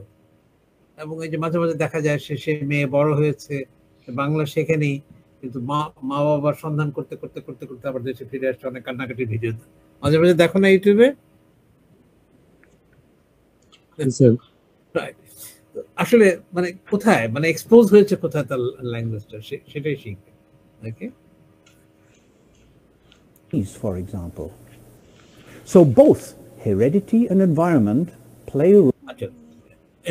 এবং এই যে মাঝে মাঝে দেখা যায় সে মেয়ে বড় হয়েছে, বাংলা শেখেনি, কিন্তু মা বাবার সন্ধান করতে করতে করতে করতে আবার দেশে ফিরে আসছে। অনেক কান্নাকাটি ভিডিও মাঝে মাঝে দেখো না ইউটিউবে? আসলে মানে কোথায় মানে এক্সপোজ হয়েছে কোথায় তার ল্যাঙ্গুয়েজটা, সেটাই শিখবে। ওকে, for example. So both heredity and environment play a role. আচ্ছা,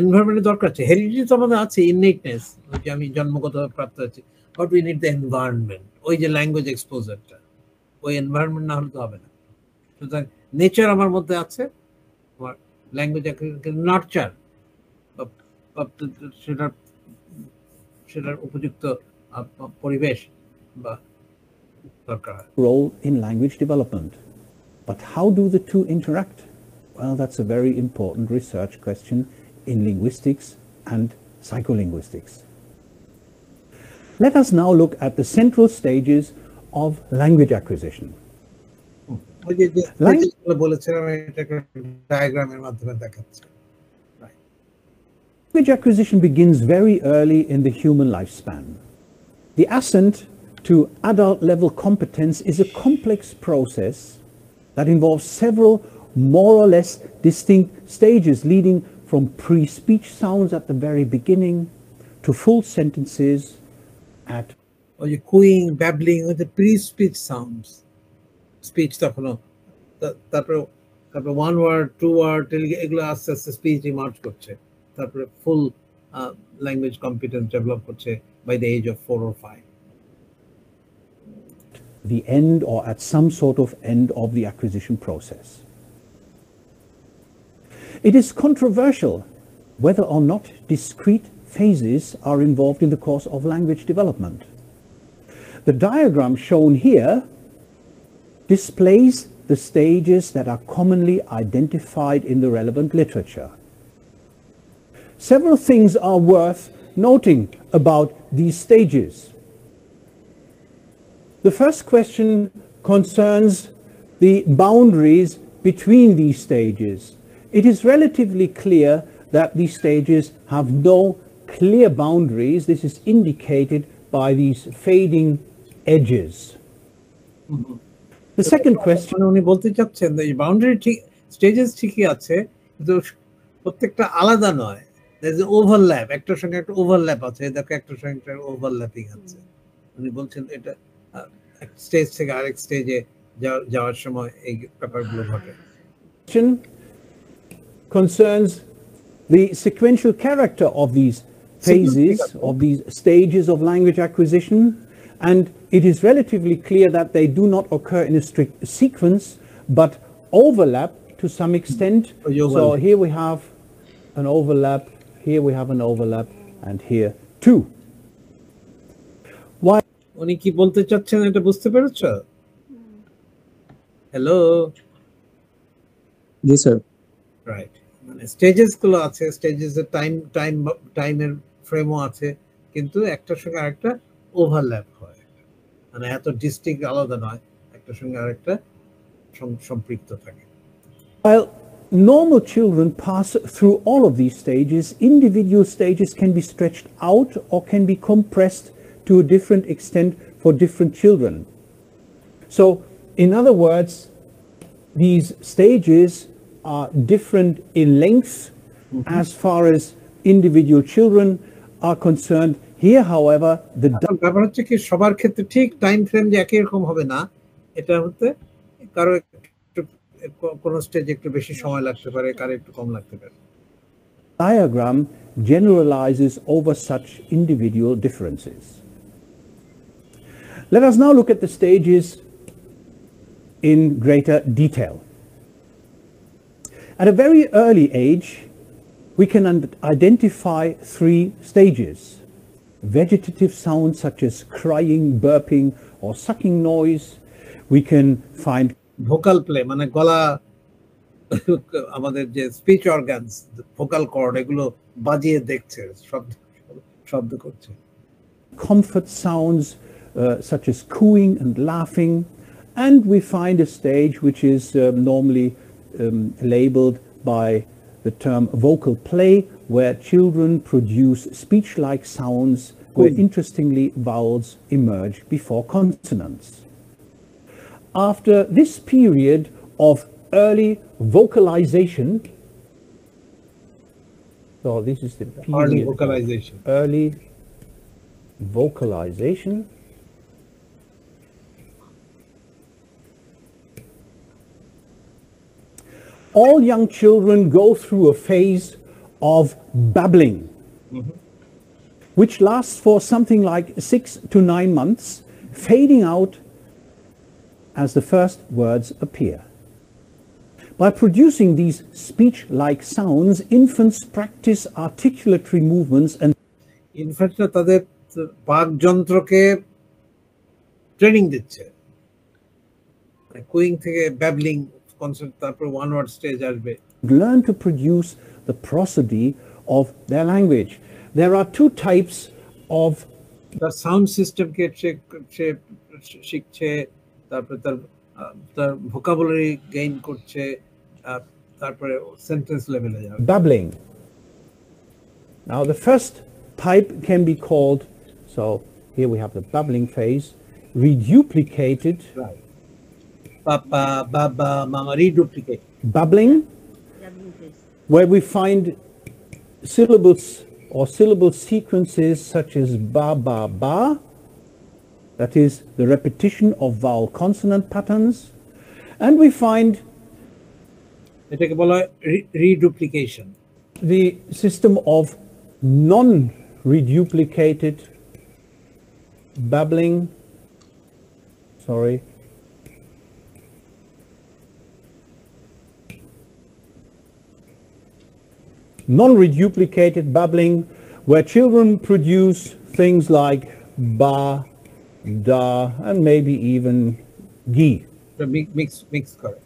এনভায়রনমেন্টের দরকার আছে, হেরিডিটি তো আমাদের আছে, ইননেটনেস, যে আমি জন্মগত প্রাপ্ত আছি, but we need the environment, ওই যে ল্যাঙ্গুয়েজ এক্সপোজারটা, ওই এনভায়রনমেন্ট না হলে তো হবে না। সুতরাং নেচার আমার মধ্যে আছে, আমার ল্যাঙ্গুয়েজ নার্চার, সেটার উপযুক্ত পরিবেশ বা দরকার। Role in language development. But how do the two interact? Well, that's a very important research question in linguistics and psycholinguistics. Let us now look at the central stages of language acquisition. Language acquisition begins very early in the human lifespan. The ascent to adult level competence is a complex process that involves several more or less distinct stages, leading from pre-speech sounds at the very beginning to full sentences at cooing, babbling with the pre-speech sounds. Speech তারপরে one word, two word এগুলো আস্তে আস্তে speech emerge করছে, তারপরে ফুল language competence develop করছে by the age of 4 or 5. The end or at some sort of end of the acquisition process. It is controversial whether or not discrete phases are involved in the course of language development. The diagram shown here displays the stages that are commonly identified in the relevant literature. Several things are worth noting about these stages. The first question concerns the boundaries between these stages. It is relatively clear that these stages have no clear boundaries. This is indicated by these fading edges. The second question, উনি বলতে চাচ্ছেন যে boundary ঠিক stages ঠিকই আছে, কিন্তু প্রত্যেকটা আলাদা নয়। there is an overlap, একটার সঙ্গে একটা ওভারল্যাপ আছে, দেখো একটার সঙ্গে একটা ওভারল্যাপিং আছে। উনি বলছেন এটা এক স্টেজ থেকে আরেক স্টেজে যাওয়ার সময় এই ব্যাপারগুলো ঘটে। concerns the sequential character of these phases, of these stages of language acquisition, and it is relatively clear that they do not occur in a strict sequence, but overlap to some extent. So here we have an overlap, here we have an overlap, and here too. Why? উনি কি বলতে চাচ্ছেন এটা বুঝতে পেরেছো? Hello? জি sir. Right, মানে stages গুলো আছে, স্টেজেস এর টাইমের ফ্রেমও আছে, কিন্তু একটার সঙ্গে আরেকটা ওভারল্যাপ হয়, মানে এত ডিস্টিংক্ট আলাদা নয়, একটার সঙ্গে আরেকটা সম্পৃক্ত থাকে। While normal children pass through all of these stages. Individual stages can be stretched out or can be compressed to a different extent for different children. So, in other words, these stages are different in length as far as individual children are concerned. Here, however, the ব্যাপার হচ্ছে কি সবার ক্ষেত্রে ঠিক time frame যে একই রকম হবে না, এটা হতে কারো কোন স্টেজে একটু বেশি সময় লাগতে পারে, কারো একটু কম লাগতে পারে। diagram generalizes over such individual differences. Let us now look at the stages in greater detail. At a very early age, we can identify three stages. Vegetative sounds such as crying, burping, or sucking noise. We can find vocal play, মানে গলা, আমাদের যে speech organs, vocal cord, এগুলো বাজিয়ে দেখছে, শব্দ করছে। comfort sounds such as cooing and laughing. And we find a stage which is normally labeled by the term vocal play, where children produce speech-like sounds where interestingly vowels emerge before consonants. After this period of early vocalization, so this is the period early vocalization. Early vocalization. All young children go through a phase of babbling, which lasts for something like 6 to 9 months, fading out as the first words appear. By producing these speech-like sounds, infants practice articulatory movements and in fact তাদের বাকযন্ত্রকে training দিচ্ছে, cooing থেকে babbling concept, তারপর one word stage আসবে। learn to produce the prosody of their language. There are two types of তার sound সিস্টেমকে সে শিখছে, তারপরে তার ভোকাবুলারি গেইন করছে, তারপরে সেন্টেন্স লেভেলে যাবে। babbling. Now the first type can be called, so here we have the babbling phase, reduplicated. Right. Papa, baba, mama, reduplicate. Babbling, where we find syllables or syllable sequences such as ba, ba, ba, that is the repetition of vowel consonant patterns, and we find এটাকে বলা হয় reduplication. the system of non-reduplicated babbling, non-reduplicated babbling, where children produce things like ba, da, and maybe even gi. Mix করে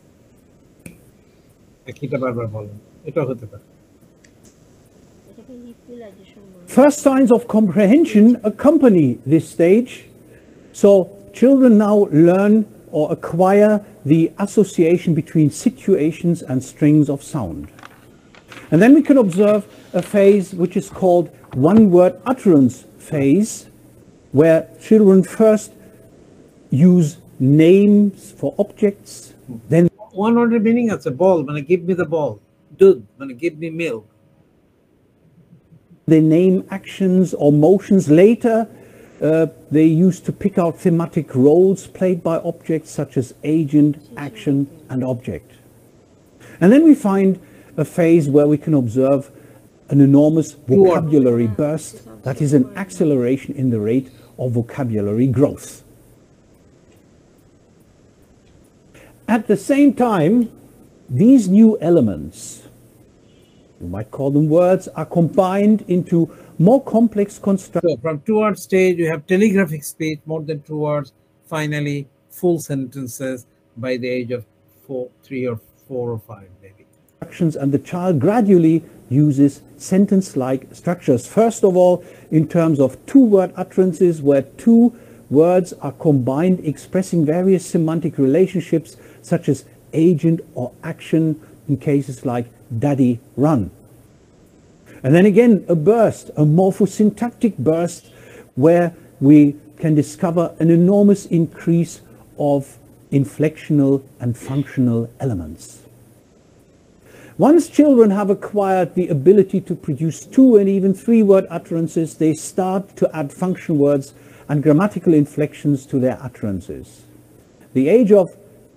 একইটা বারবার বলেন, এটা হতে পারে। First signs of comprehension accompany this stage. So children now learn or acquire the association between situations and strings of sound. And then we can observe a phase which is called one-word utterance phase, where children first use names for objects, then one ওয়ার্ডের meaning আছে, বল মানে give me the ball, দুধ মানে give me milk. they name actions or motions. Later, they used to pick out thematic roles played by objects such as agent, action, and object. And then we find a phase where we can observe an enormous vocabulary burst, that is an acceleration in the rate of vocabulary growth. At the same time, these new elements, you might call them words, are combined into more complex constructions. So from 2 word stage, you have telegraphic speech, more than 2 words, finally full sentences by the age of 3 or 4 or 5 maybe. And the child gradually uses sentence-like structures. First of all, in terms of 2-word utterances, where 2 words are combined expressing various semantic relationships such as agent or action, in cases like daddy run. And then again, a burst, a morphosyntactic burst, where we can discover an enormous increase of inflectional and functional elements. Once children have acquired the ability to produce 2 and even 3 word utterances, they start to add function words and grammatical inflections to their utterances. The age of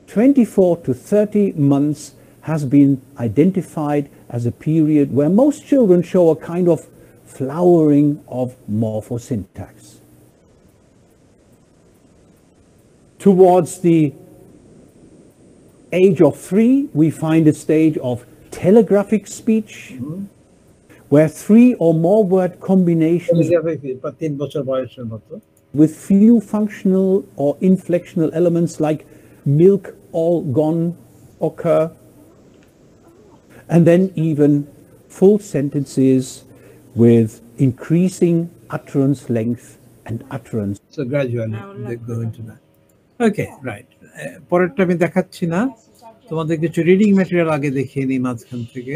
24 to 30 months has been identified as a period where most children show a kind of flowering of morphosyntax. Towards the age of 3, we find a stage of telegraphic speech, where 3 or more word combinations with few functional or inflectional elements like milk all gone occur, and then even full sentences with increasing utterance length and utterance. So gradually they go into that. Okay, right. পরেরটা আমি দেখাচ্ছি না, তোমাদের কিছু reading material আগে দেখিয়ে নিই মাঝখান থেকে।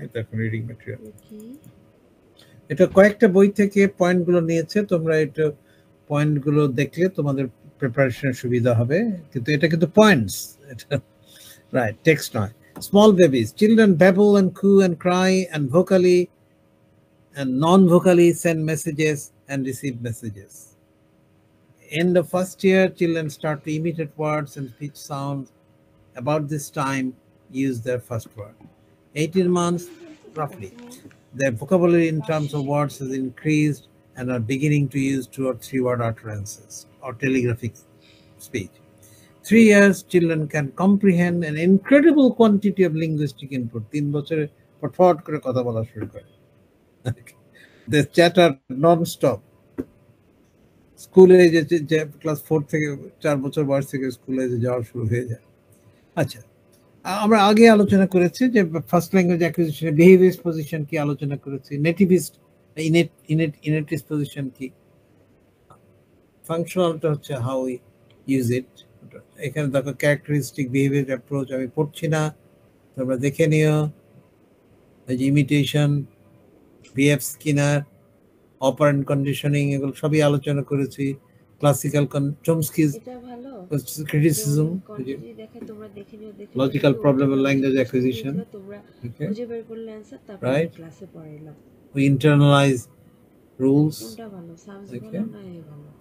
এটা এখন রিডিং ম্যাটেরিয়াল, এটা কয়েকটা বই থেকে পয়েন্টগুলো নিয়েছে, তোমরা এটা পয়েন্টগুলো দেখলে তোমাদের প্রিপারেশনের সুবিধা হবে, কিন্তু এটা কিন্তু পয়েন্টস, এটা রাইট, টেক্সট নয়। Small babies, children babble and coo and cry and vocally and non-vocally send messages and receive messages. In the first year, children start to imitate words and speech sounds. About this time, use their first word. 18 months, roughly, their vocabulary in terms of words has increased and are beginning to use 2 or 3 word utterances or telegraphic speech. 3 years, children can comprehend an incredible quantity of linguistic input. 3 বছরে ফটফট করে কথা বলা শুরু করে। They chatter non-stop. স্কুলে যে class 4 থেকে 4 বছর বয়স থেকে স্কুলে যাওয়া শুরু হয়ে যায়। আচ্ছা, আমরা আগে আলোচনা করেছি যে ফার্স্ট ল্যাঙ্গুয়েজ অ্যাকুইজিশন বিহেভিয়ারিস্ট পজিশন কি আলোচনা করেছি, নেটিভিস্ট ইনেটিস্ট পজিশন কি, ফাংশনালটা হচ্ছে হাউ উই ইউজ ইট। এখানে দেখো ক্যারেক্টারিস্টিক বিহেভিয়ার অ্যাপ্রোচ আমি পড়ছি না, তোমরা দেখে নিও। এই যে imitation, BF Skinner, operant conditioning, এগুলো সবই আলোচনা করেছি। Classical Chomsky's criticism, logical problem of language acquisition, right, we internalise rules,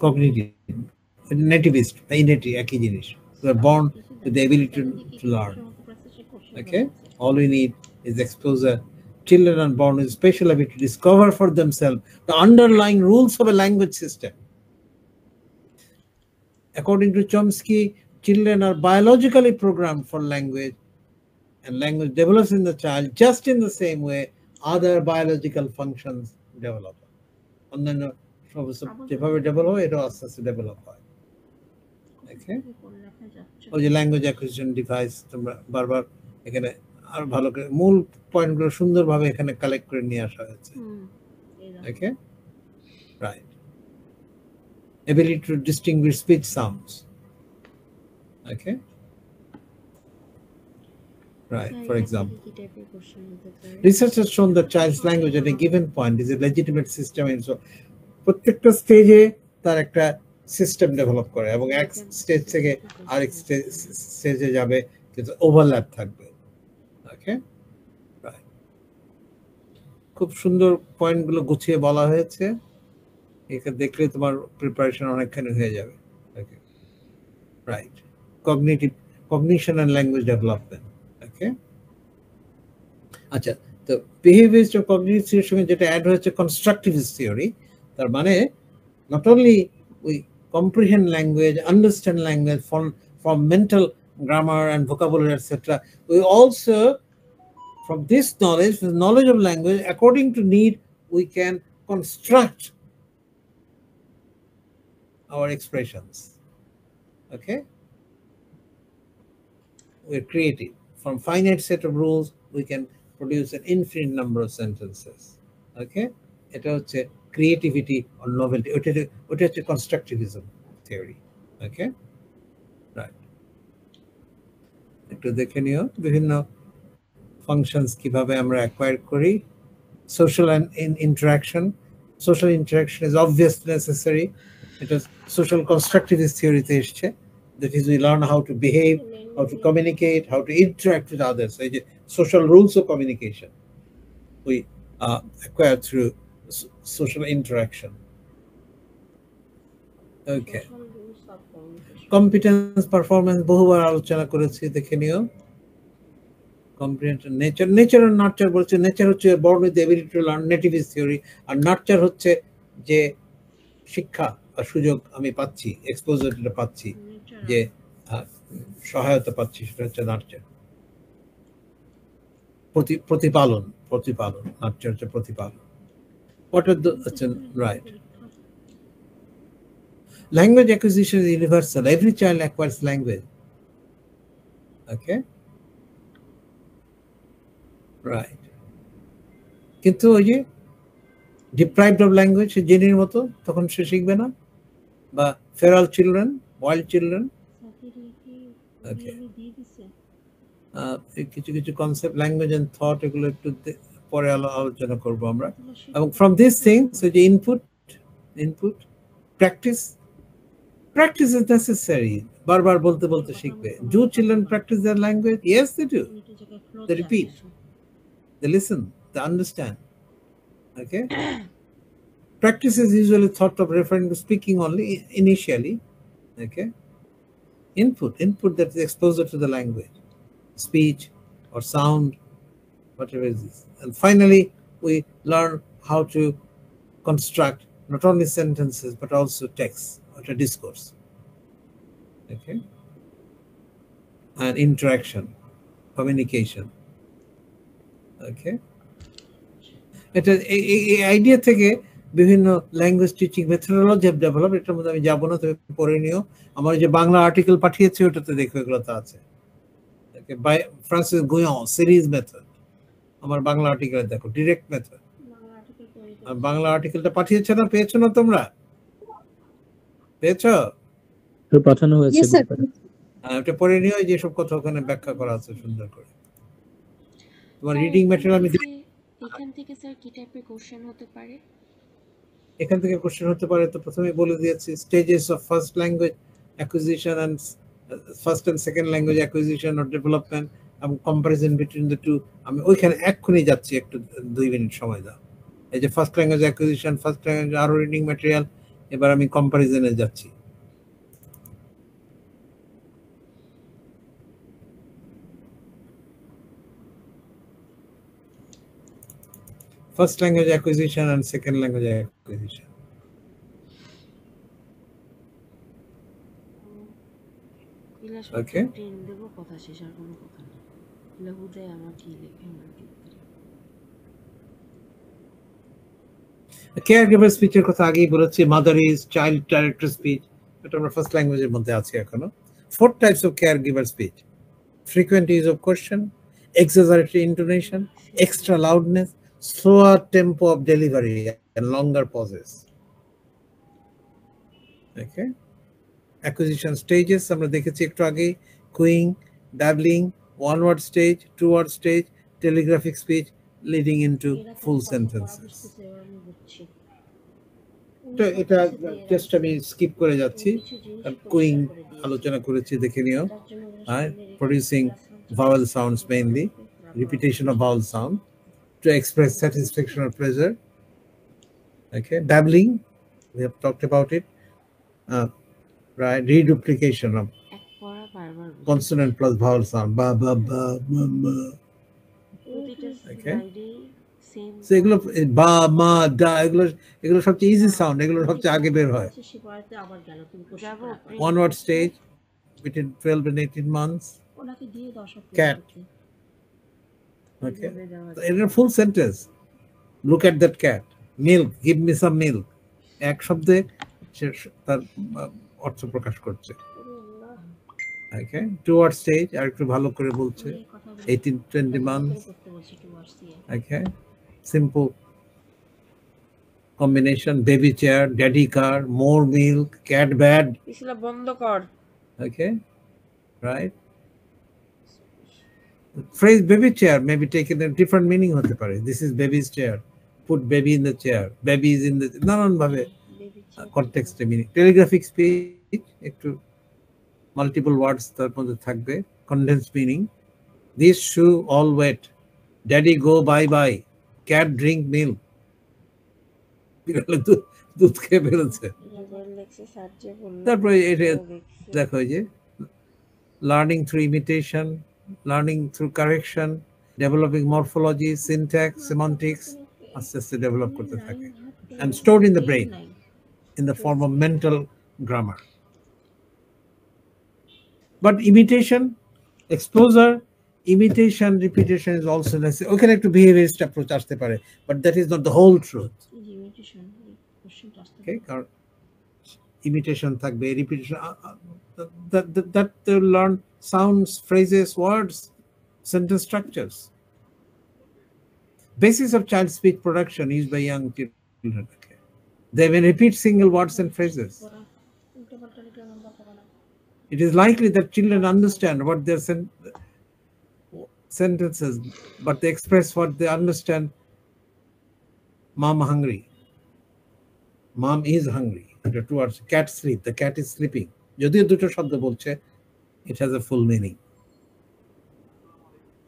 cognitive, nativist, innate, একই জিনিস। We are born with the ability to learn. Okay, all we need is exposure. Children are born with special ability to discover for themselves the underlying rules of a language system. According to Chomsky, children are biologically programmed for language, and language develops in the child just in the same way other biological functions develop. অন্যান্য যেভাবে develop হয় এটা আস্তে আস্তে develop হয়। ওই যে language acquisition device, তোমরা বারবার এখানে আর ভালো করে মূল পয়েন্টগুলো সুন্দরভাবে এখানে কালেক্ট করে নিয়ে আসা হয়েছে। Okay, right, ability to distinguish speech sounds. Okay, right, for example, research has shown that child's language at a given point is a legitimate system, and so প্রত্যেকটা স্টেজে তার একটা সিস্টেম ডেভেলপ করে এবং এক স্টেজ থেকে আরেক স্টেজে যাবে, কিন্তু ওভারল্যাপ থাকবে। ওকে, খুব সুন্দর পয়েন্টগুলো গুছিয়ে বলা হয়েছে, এটা দেখলে তোমার প্রিপারেশন অনেকখানি হয়ে যাবে। Okay, right, cognition and language development. Okay, আচ্ছা, তো বিহেভিয়ারিস্ট ও কগনিটিভের সঙ্গে যেটা অ্যাড হয়েছে কনস্ট্রাকটিভিস্ট থিওরি, তার মানে not only we comprehend language, understand language from mental grammar and vocabulary, etc. We also, from this knowledge, the knowledge of language, according to need, we can construct our expressions. Okay, we're creative. From finite set of rules, we can produce an infinite number of sentences. Okay, এটা হচ্ছে creativity or নোভেলটি, ওটা হচ্ছে constructivism theory. ওকে, right. একটু দেখে নিও বিভিন্ন functions কিভাবে আমরা অ্যাকোয়ার করি। Social interaction, social interaction is obviously necessary. It is social constructivist theory te esche, that is we learn how to behave, how to communicate, how to interact with others. So social rules of communication we acquire through social interaction. Okay, competence performance বহুবার আলোচনা করেছি, দেখে নিও। Comprehension, nature and nurture বলছে। nature হচ্ছে born with the ability to learn, nativist theory, R nurture হচ্ছে যে শিক্ষা বা সুযোগ আমি পাচ্ছি, এক্সপোজারটা পাচ্ছি, যে সহায়তা পাচ্ছি, সেটা হচ্ছে nurture। প্রতিপালন, nurture হচ্ছে প্রতিপালন। What are the right? Language acquisition is universal. Every child acquires language. Okay, right. কিন্তু ওই যে ডিপ্রাইভড অফ ল্যাঙ্গুয়েজ, সে জেনির মতো, তখন সে শিখবে না, বা ফেরাল চিলড্রেন, ওয়াইল্ড চিলড্রেন। কিছু কিছু কনসেপ্ট, ল্যাঙ্গুয়েজ এন্ড থট, এগুলো একটু পরে আলোচনা করবো আমরা। এবং ফ্রম দিস থিংস, যে ইনপুট প্র্যাকটিস ইজ নেসেসারি। বারবার বলতে বলতে শিখবে। Do children practise their language? Yes they do. They repeat, they listen, they understand. Okay, practice is usually thought of referring to speaking only initially. Okay, input that is exposure to the language, speech or sound, whatever it is. And finally we learn how to construct not only sentences but also text or a discourse. Okay, and interaction, communication. Okay, এটা এই idea থেকে বিভিন্ন language teaching methodology have develop. এটার মধ্যে আমি যাবো না, তুমি পড়ে নিও। আমার যে বাংলা আর্টিকেল পাঠিয়েছি ওটাতে দেখো, এগুলোতে আছে। ওকে, বাই ফ্রান্সিস গুয়ন, সিরিজ মেথড। আমার বাংলা আর্টিকেলে দেখো, ডিরেক্ট মেথড। বাংলা আর্টিকেলটা পাঠিয়েছো না, পেয়েছো না তোমরা? পেয়েছো? পাঠানো হয়েছে। ওটা পড়ে নিও, যে সব কথা ওখানে ব্যাখ্যা করা আছে সুন্দর করে। তোমার রিডিং ম্যাটেরিয়াল আমি এখান থেকে স্যার কি টাইপের কোশ্চেন হতে পারে? এখান থেকে কোশ্চেন হতে পারে, তো প্রথমে বলে দিয়েছি, stages of first language acquisition and first and second language acquisition or development, এবং কম্পারিজন বিটুইন দ্য টু। আমি ওইখানে এক্ষুনি যাচ্ছি, একটু 2 মিনিট সময় দাও। এই যে first language acquisition, first language, আরো রিডিং ম্যাটেরিয়াল। এবার আমি কম্পারিজনে যাচ্ছি। First language acquisition and second language acquisition. Okay. Caregiver speech এর কথা আগেই বলেছি। Mother is, child director speech, এটা আমরা ফার্স্ট ল্যাঙ্গুয়েজের মধ্যে আছি এখনো। 4 types of caregiver speech: frequent use of question, exaggerated intonation, extra loudness, slower tempo of delivery, and longer pauses. Okay, acquisition stages আমরা দেখেছি একটু আগে: cooing, babbling, one word stage, two word stage, telegraphic speech leading into full sentences. তো এটা just আমি skip করে যাচ্ছি, cooing আলোচনা করেছি, দেখে নিও। Producing vowel sounds, mainly repetition of vowel sound to express satisfaction or pleasure. Okay, babbling, we have talked about it. Right, reduplication of consonant plus vowel sound, ba ba ba ma ma. Okay, so এগুলো বা মা দা, এগুলো সবচেয়ে easy sound, এগুলো সবচেয়ে আগে বের হয়। One word stage between 12 and 18 months. Cat. Okay, in a full sentence, look at that cat. Milk, give me some milk. এক শব্দে সে তার অর্থ প্রকাশ করছে। ওকে, 2 word stage আর একটু ভালো করে বলছে, 18-20 months. Okay, simple combination, baby chair, daddy car, more milk, cat bed. পিছলা বন্ধ কর। Okay, right? The phrase baby chair may be taken in different meaning hote pare. This is baby's chair. Put baby in the chair. Baby is in the nanan bhabe context meaning. Telegraphic speech ekটু multiple words tar moddhe thakbe. Condensed meaning. This shoe all wet. Daddy go bye bye. Cat drink milk. দুধ খেয়ে বেরোচ্ছে। তারপরে এটা দেখো যে learning through imitation, learning through correction, developing morphology, syntax, semantics আস্তে আস্তে develop করতে থাকে and stored in the brain in the form of mental grammar. But imitation, exposure, imitation, repetition is also necessary. ওখানে একটু behaviorist approach আসতে পারে, but that is not the whole truth. Okay, কারণ imitation থাকবে, repetition, that they learn sounds, phrases, words, sentence structures. Basis of child speech production used by young children. Okay. They may repeat single words and phrases. It is likely that children understand what their sentences, but they express what they understand. Mom hungry. Mom is hungry. The two words. Cat sleep. The cat is sleeping. যদিও দুটো শব্দ বলছে, it has a full meaning.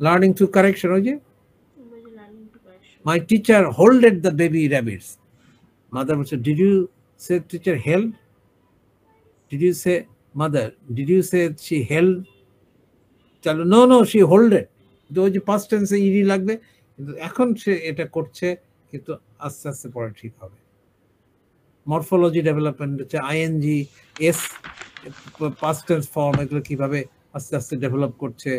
Learning through correction. My teacher holded the baby rabbits. Mother would say, did you say teacher held? Did you say, mother, did you say she held? No, she holded. ওই যে past tense এ ed লাগবে, কিন্তু এখন সে এটা করছে, কিন্তু আস্তে আস্তে পরে ঠিক হবে। মরফোলজি ডেভেলপমেন্ট হচ্ছে ing, s past tense form, এগুলো কিভাবে আস্তে আস্তে ডেভেলপ করছে।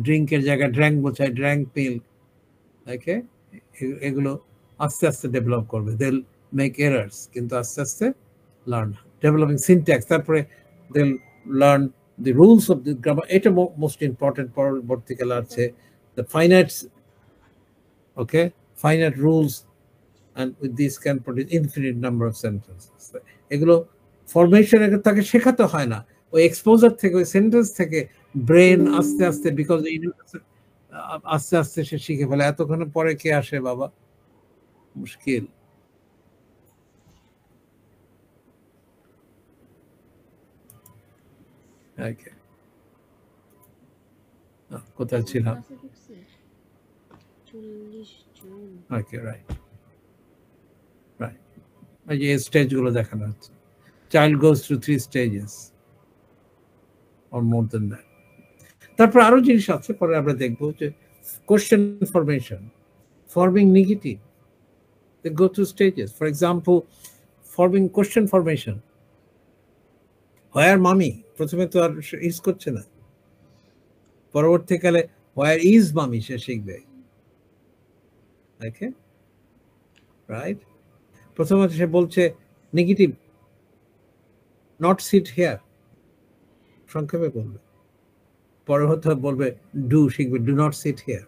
ড্রিঙ্কের জায়গায় ড্র্যাঙ্ক বোঝায়, ড্র্যাঙ্ক মিল্ক। ওকে, এগুলো আস্তে আস্তে ডেভেলপ করবে। দে উইল মেক এরার্স, কিন্তু আস্তে আস্তে লার্ন। ডেভেলপিং সিনট্যাক্স, তারপরে they will learn the rules of the grammar. It's most important পরবর্তীকালে আছে the finite, okay, finite rules, and with this can produce infinite number of sentences. এগুলো formation তাকে শেখাতে হয় না, ওই এক্সপোজার থেকে, ওই সেন্টেন্স থেকে ব্রেন আস্তে আস্তে, বিকজ আস্তে আস্তে সে শিখে ফেলে। এতক্ষণ পরে কে আসে বাবা, মুশকিল। Okay. কোথায় ছিলাম? Okay, right. এই যে স্টেজ গুলো দেখানো হচ্ছে। Child goes through 3 stages or more than that. তারপর আরো জিনিস আছে, পরে আমরা দেখবো যে question formation, forming negative. They go through stages. For example, forming question formation. Where mommy? প্রথমে তো আর ইউজ করছে না, পরবর্তীকালে where is mommy সে শিখবে। ওকে, রাইট। প্রথমে সে বলছে নেগেটিভ, নট সিট হিয়ার, সংক্ষেপে বলবে। পরে হয়তো বলবে ডু শিখবে, ডু নট সিট হিয়ার।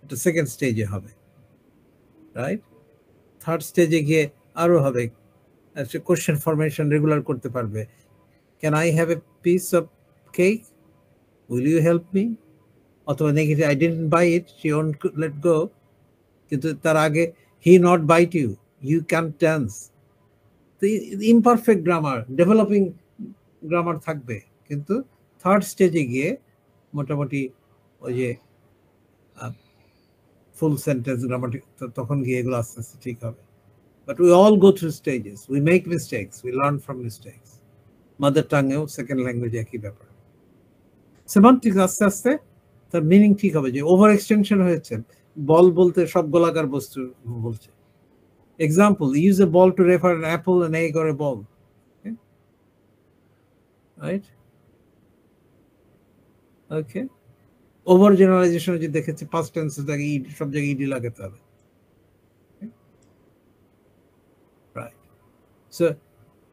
এটা সেকেন্ড স্টেজে হবে, রাইট। থার্ড স্টেজে গিয়ে আরো হবে, কোশ্চেন ফরমেশন রেগুলার করতে পারবে। Can I have a piece of cake? Will you help me? অথবা negative, I didn't buy it, she won't let go. কিন্তু তার আগে he not bite you, you can't dance. The imperfect grammar, developing grammar থাকবে, কিন্তু third স্টেজে গিয়ে মোটামুটি ওই যে ফুল সেন্টেন্স গ্রামাটিক, তখন গিয়ে এগুলো আস্তে আস্তে ঠিক হবে। But we all go through stages. We make mistakes. We learn from mistakes. Mother tongue, second language, একই ব্যাপার। সেমান্টিক্স আস্তে আস্তে তার মিনিং ঠিক হবে, যে ওভার এক্সটেনশন হয়েছে। বল বলতে সব গোলাকার বস্তু বলছে। Example, use a ball to refer an apple, an egg or a ball. Okay? Right? Okay. Over generalisation যে দেখেছি, পাস্ট টেন্স থেকে সব জায়গায় ইডি লাগাতে হবে। So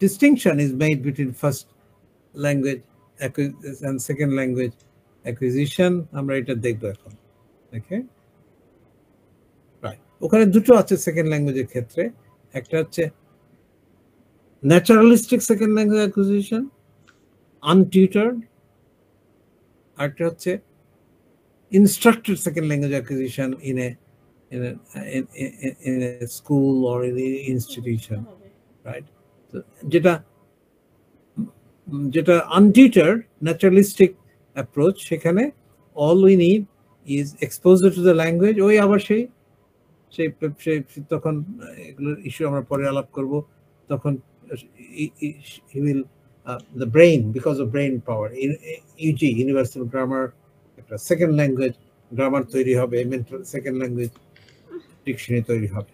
distinction is made between first language and second language acquisition. আমরা এটা দেখব এখন। Okay, right. ওখানে দুটো আছে সেকেন্ড ল্যাঙ্গুয়েজের ক্ষেত্রে, একটা হচ্ছে ন্যাচারালিস্টিক সেকেন্ড ল্যাঙ্গুয়েজ অ্যাকুইজিশন আনটিউটার্ড, আরেকটা হচ্ছে instructed second language acquisition in a school or in an institution, right? So যেটা untutored naturalistic approach, সেখানে all we need is exposure to the language. ওই আবার সেই তখন এগুলোর ইস্যু আমরা পরে আলাপ করব। তখন he will the brain, because of brain power, in UG universal grammar, একটা সেকেন্ড ল্যাঙ্গুয়েজ গ্রামার তৈরি হবে, মেন্টাল সেকেন্ড ল্যাঙ্গুয়েজ ডিকশনারি তৈরি হবে।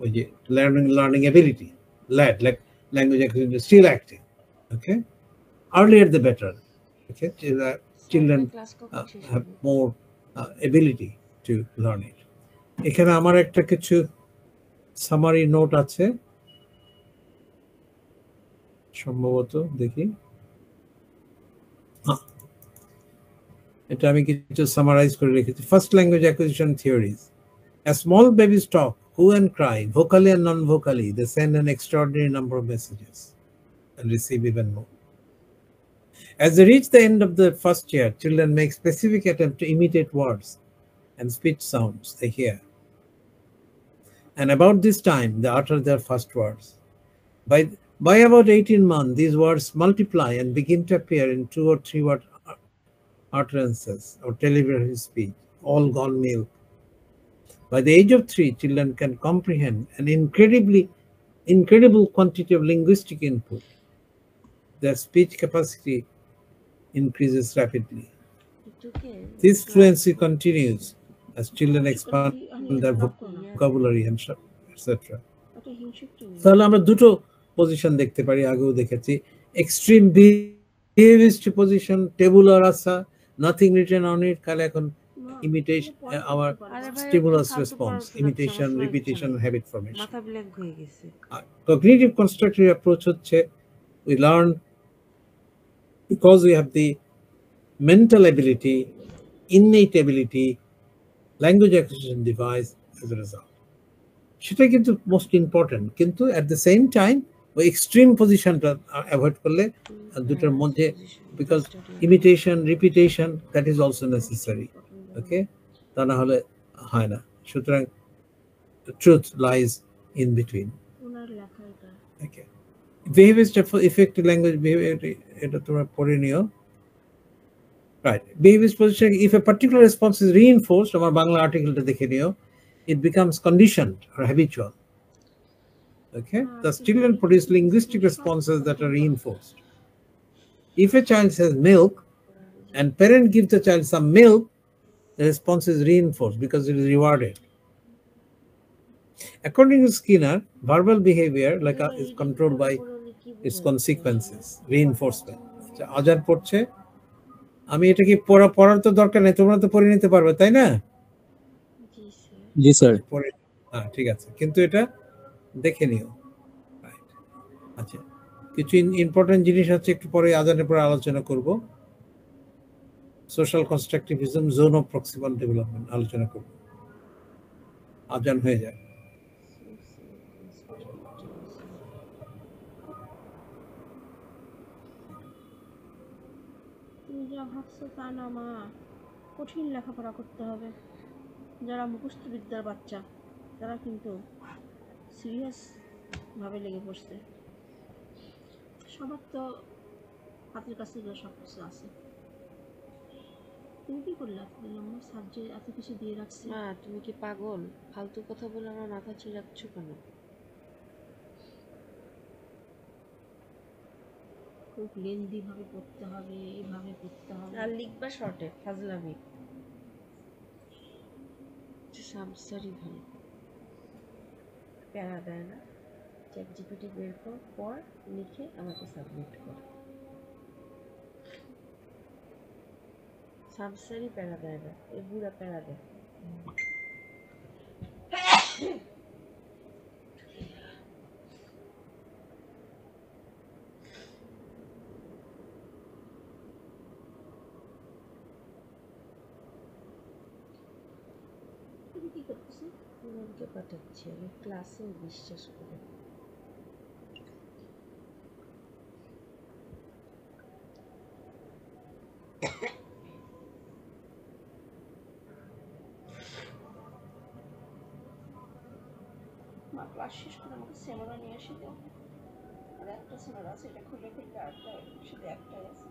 ওই যে learning ability, LAD, like language acquisition still active, okay, earlier the better, okay, children have more ability to learn it. এখানে আমার একটা কিছু সামারি নোট আছে সম্ভবত, দেখি, এটা আমি কিছু সামারাইজ করে রেখেছি। First language acquisition theories. As small babies talk, coo and cry, vocally and non-vocally, they send an extraordinary number of messages and receive even more. As they reach the end of the first year, children make specific attempt to imitate words and speech sounds they hear. And about this time, they utter their first words. By about 18 months, these words multiply and begin to appear in 2 or 3 word utterances or telegraphic speech, all gone milk. By the age of 3, children can comprehend an incredible quantity of linguistic input. Their speech capacity increases rapidly. This fluency continues as children expand their vocabulary and etc. তাহলে আমরা দুটো position দেখতে পারি, আগেও দেখেছি। Extreme behaviorist position, tabula rasa, nothing written on it, খালি এখন imitation, our stimulus response, imitation, repetition, habit formation. মাথা ব্ল্যাঙ্ক হয়ে গেছে। Cognitive constructive approach হচ্ছে we learn because we have the mental ability, innate ability, language acquisition device as a result. সেটা কিন্তু most important, কিন্তু at the same time ওই extreme পজিশনটা avoid করলে দুটোর মধ্যে, because imitation, repetition, that is also necessary, okay, তা না হলে হয় না। সুতরাং truth lies in between. Okay, behaviourist effective language behaviour, এটা তোমরা পড়ে নিও। Right, behaviourist position, if a particular response is reinforced, আমার বাংলা আর্টিকেলটা দেখে নিও, it becomes conditioned or habitual. Okay, thus children produce linguistic responses that are reinforced. If a child says milk and parent gives the child some milk, the response is reinforced because it is rewarded. According to Skinner, verbal behavior is controlled by its consequences, reinforcement. আজান পড়ছে, আমি এটা কি পড়ার তো দরকার নেই, তোমরা তো পড়ে নিতে পারবে, তাই না? জি স্যার। হ্যাঁ, ঠিক আছে, কিন্তু এটা দেখে নিও। আচ্ছা, কিছু ইম্পর্টেন্ট জিনিস আছে, একটু পরে আজানের পরে আলোচনা করব। Social constructivism, zone of proximal development আলোচনা করব। আজান হয়ে যায়। তুমি যা ভাবছো তা না মা, কঠিন লেখাপড়া করতে হবে। যারা মুখস্থ বিদ্যার বাচ্চা তারা কিন্তু সিরিয়াস ভাবে লেগে পড়ছে। সবার তো হাতের কাছে সব কিছু আছে। তুমি কি করলে আমার সাবজেক্ট এত কিছু দিয়ে রাখছি? মা তুমি কি পাগল? ফালতু কথা বলে আমার মাথা চিরাচ্ছ কেন? খুব লেন্দি ভাবে পড়তে হবে, এইভাবে পড়তে হবে, আর লিখবা শর্টে, ফাজলামি। সামসারি ভালো প্যারা দেয় না, চ্যাট জিপিটি বের কর, পর লিখে আমাকে সাবমিট কর। সামসারি প্যারা দেয় না, এ বুড়া প্যারা দেয়। কি করতেছি? ইমেলকে পাঠাচ্ছি আমি ক্লাসে বিশ্বাস করে। মা ক্লাস শেষ করে আমাকে সেমারা নিয়ে আসি তো। আর একটা সেমারা আছে, এটা খুলে ফেললে আরেকটা শুধু একটাই আছে।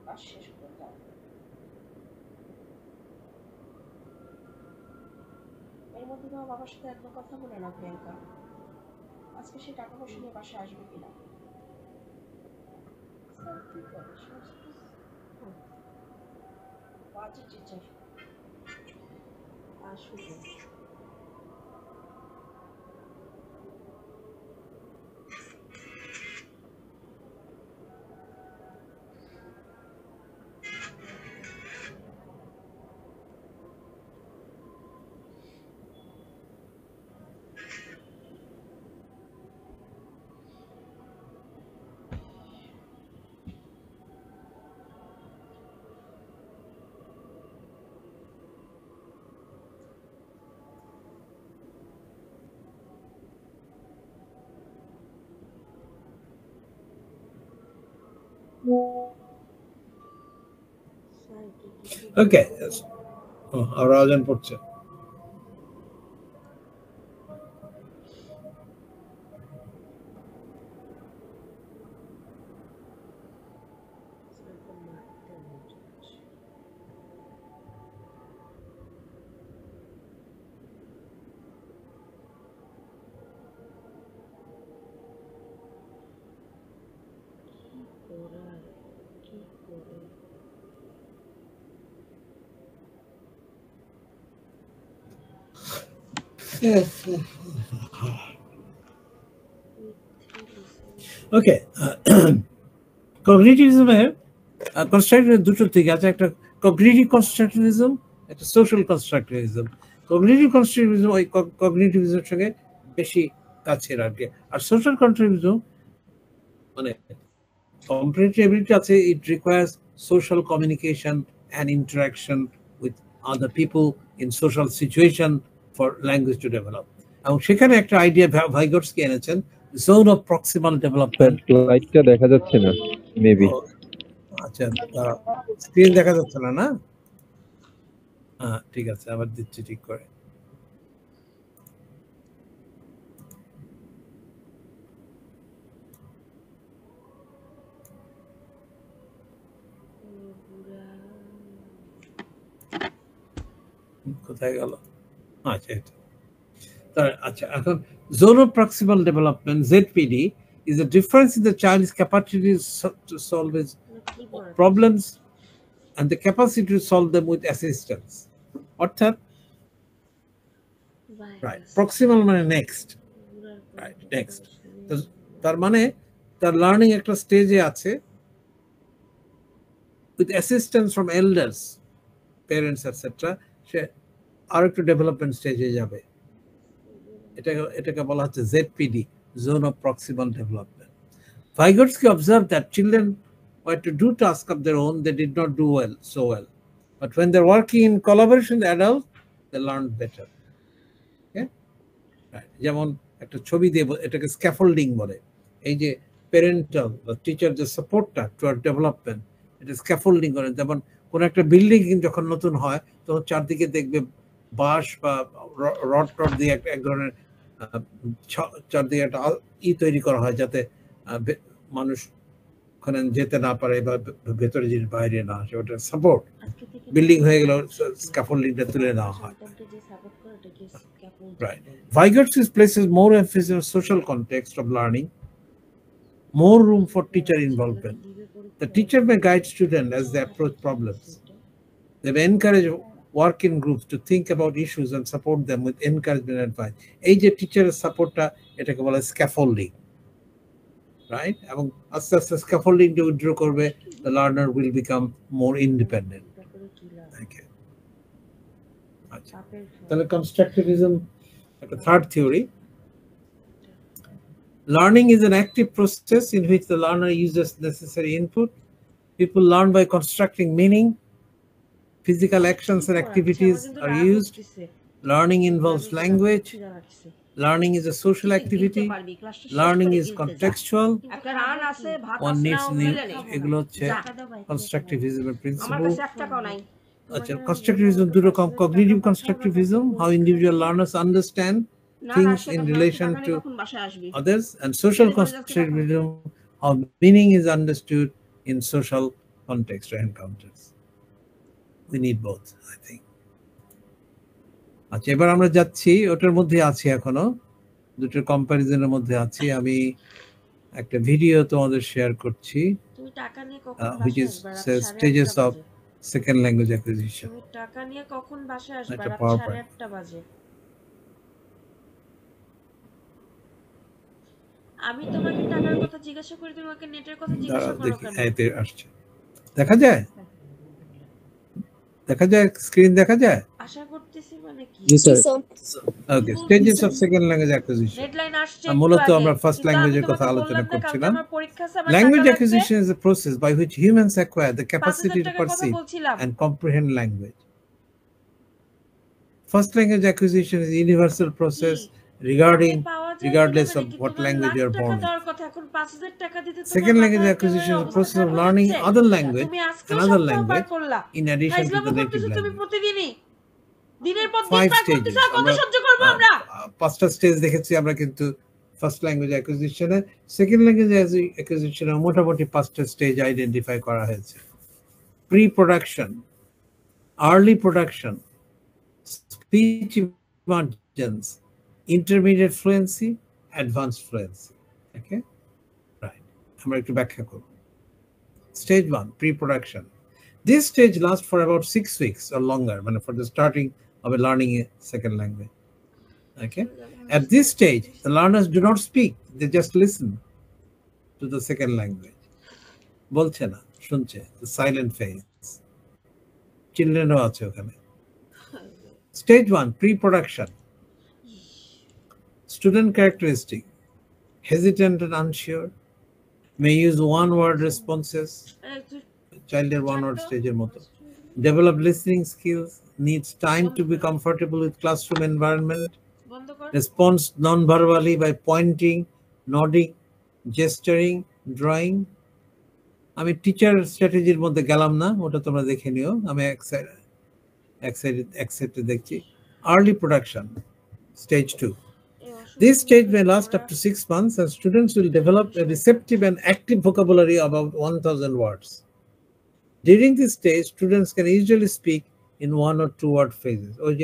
ক্লাস শেষ করে যাও। এর মধ্যে তোমার বাবার সাথে একবার কথা বলে না প্রিয়াঙ্কা, আজকে সে টাকা পয়সা নিয়ে বাসায় আসবে কিনা। স্যার কি করে সমস্ত বাজে টিচার আসবে। স্যার কি কিছু ওকে, আর আজান পড়ছে। স্যারকে মারতে মনে হচ্ছে। কি করার, কি করে ওকে, কগনিটিভিজমের কনস্ট্রাকটিভিজম দুটো দিক আছে, একটা কগনিটিভ কনস্ট্রাকটিভিজম, একটা সোশ্যাল কনস্ট্রাকটিভিজম। কগনিটিভ কনস্ট্রাকটিভিজম ওই কগনিটিভিজমের সঙ্গে বেশি কাছের আর কি। আর সোশ্যাল কনস্ট্রাকটিভিজম মানে comparative ability আছে, it requires social communication and interaction with other people in social situation for language to develop. এবং সেখানে একটা আইডিয়া ভাইগটস্কি এনেছেন, zone of proximal development। স্লাইডটা দেখা যাচ্ছে না মেবি। আচ্ছা, স্ক্রিন দেখা যাচ্ছে না? না, হ্যাঁ ঠিক আছে, আবার দিচ্ছি ঠিক করে। কোথায় গেল? আচ্ছা, আচ্ছা, এখন zone of proximal development, ZPD, is a difference in the child's capacity to solve his problems and the capacity to solve them with assistance. অর্থাৎ right, proximal মানে next, right, next, তার মানে তার লার্নিং একটা স্টেজে আছে, with assistance from elders, parents etc, সে আর একটু development স্টেজে যাবে। এটাকে বলা হচ্ছে ZPD, zone of proximal development. Vygotsky observed that children were to do tasks of their own, they did not do so well, but when they're working in collaboration with adults, they learned better. Okay? Right. যেমন একটা ছবি দিয়ে এটাকে scaffolding বলে, এই যে parental বা teacher যে সাপোর্টটা টুয়ার্ড ডেভেলপমেন্ট, এটা স্ক্যাফোল্ডিং করে। যেমন কোন একটা বিল্ডিং যখন নতুন হয় তখন চারদিকে দেখবে বাঁশ বা রড টড দিয়ে এক ধরনের চারদিকে একটা তৈরি করা হয় যাতে মানুষ ওখানে যেতে না পারে বা ভেতরে জিনিস বাইরে না আসে, ওটা সাপোর্ট। বিল্ডিং হয়ে গেল, স্ক্যাফোল্ডিংটা তুলে নেওয়া হয়। Right. Vygotsky places more emphasis on social context of learning, more room for teacher involvement. The teacher may guide students as they approach problems. They may encourage work in groups to think about issues and support them with encouragement and advice. এই যে টিচারের সাপোর্টটা, এটাকে বলা scaffolding, right? এবং আস্তে আস্তে স্ক্যাফোল্ডিংটা withdraw করবে, the learner will become more independent. Okay. আচ্ছা, তাহলে কনস্ট্রাকটিভিজম একটা third theory. Learning is an active process in which the learner uses necessary input. People learn by constructing meaning. Physical actions and activities are used Learning involves language. খিদা লাগছে Learning is a social তুই গিলতে activity. পারবি ক্লাসটা শেষ Learning করে is গিলতে যা contextual. একটা রান আছে ভাত One আছে needs নাও new. খেলে নে এগুলো হচ্ছে যা constructivism আমার principle. কাছে 1 টাকাও নাই আচ্ছা, constructivism দুটো cognitive constructivism, how individual learners understand না না things সে in কথা relation টাকা নিয়ে to কখন বাসায় আসবি others, and social constructivism, how meaning is understood in social context or encounters. We need both, I think. আচ্ছা, এবার আমরা যাচ্ছি ওটার মধ্যে আছি, এখনো দুটোর কম্পারিজনের মধ্যে আছি। আমি একটা ভিডিও তোমাদের শেয়ার করছি, তুমি টাকা নিয়ে কখন which বাসায় is আসবে? রাত says 8:30 stages of বাজে। second language acquisition. তুমি টাকা নিয়ে কখন বাসায় আসবে? একটা রাত PowerPoint. 8:30 বাজে। আমি তোমাকে টাকার কথা জিজ্ঞাসা করি, তুমি আমাকে নেটের কথা জিজ্ঞাসা করো দেখি, কেন? এতে আসছে, দেখা যায়, দেখা যায়, স্ক্রিন দেখা যায়। আশা করতেছি মানে কি? জি sir okay, stages of second language acquisition. Headline আসছে মূলত একটু আমরা আগে, ফার্স্ট কিন্তু ল্যাঙ্গুয়েজের আমি কথা তোমাকে আলোচনা বললাম না, কালকে করছিলাম। আমার পরীক্ষা আছে, আমার Language টাকা লাগবে। acquisition is a process by which humans acquire the 5,000 capacity to টাকার কথা perceive বলছিলাম। and comprehend language. First language acquisition is a universal process regarding আগে পাওয়া যায় regardless কিভাবে? of নাকি what তোমার language লাখ you are টাকা born in. দেওয়ার কথা, এখন 5,000 টাকা দিতে তোমার Second মাথা language একেবারে acquisition is a অবস্থা process of খারাপ হয়ে learning যাচ্ছে। other language, তুমি আজকেও another সপ্তাহ পার language করলা। in addition to the ফাইজলামো native করতেছো তুমি language. প্রতিদিনই। দিনের পর দিন 5 পার stages. করতেছো, আর কত আমরা সহ্য করবো আমরা? পাঁচটা স্টেজ দেখেছি আমরা, কিন্তু ফার্স্ট ল্যাঙ্গুয়েজ অ্যাকুইজিশনে, সেকেন্ড ল্যাঙ্গুয়েজ অ্যাকুইজিশনে মোটামুটি 5টা স্টেজ আইডেন্টিফাই করা হয়েছে। Pre production, early production, speech emergence, intermediate fluency, advanced fluency. Okay, right, আমরা একটু ব্যাখ্যা করব। Stage 1, pre-production. This stage lasts for about 6 weeks or longer, for the starting of learning a second language. Okay. At this stage, the learners do not speak; they just listen to the second language. বলছে না, শুনছে, the silent phase. Children আছে ওখানে। Stage 1, pre-production. Student characteristic: hesitant and unsure. May use one-word responses. Childer one-word stage মতো। Develop listening skills. Needs time to be comfortable with classroom environment. Responds non-verbally by pointing, nodding, gesturing, drawing. আমি teacher স্ট্র্যাটেজির মধ্যে গেলাম না, ওটা তোমরা দেখে নিও। আমি এক্সাইটেড দেখছি। Early production, stage 2. This stage may last up to 6 months, and students will develop a receptive and active vocabulary of about 1,000 words. During this stage, students can usually speak in 1 or 2 word phrases. ওই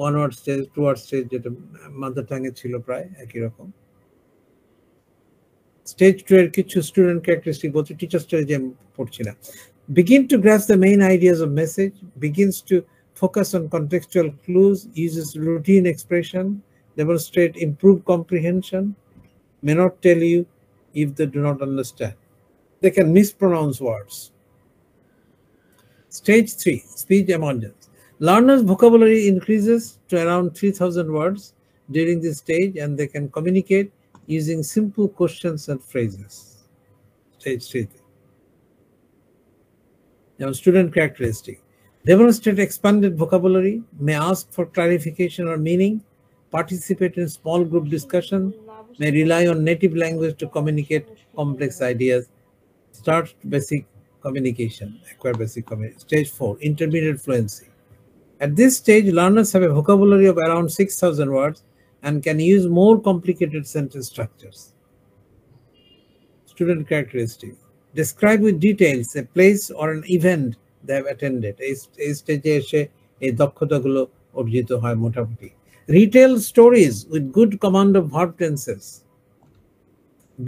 1 word stage, 2 word stage, যেটা mother টাঙ্গে ছিল প্রায় একই রকম। Stage 2 এর কিছু student characteristic বলছে, teacher strategy পড়ছি না। Begin to grasp the main ideas of message, begins to focus on contextual clues, uses routine expression, demonstrate improved comprehension, may not tell you if they do not understand. They can mispronounce words. Stage 3, speech emergence. Learners' vocabulary increases to around 3,000 words during this stage, and they can communicate using simple questions and phrases. Stage 3. Now, student characteristic: demonstrate expanded vocabulary, may ask for clarification or meaning, participate in small group discussion, may rely on native language to communicate complex ideas, start basic communication, acquire basic communication. Stage 4, intermediate fluency. At this stage, learners have a vocabulary of around 6,000 words and can use more complicated sentence structures. Student characteristics: describe with details a place or an event they have attended. এই স্টেজে এসে এই দক্ষতাগুলো অর্জিত হয় মোটামুটি। Retell stories with good command of verb tenses.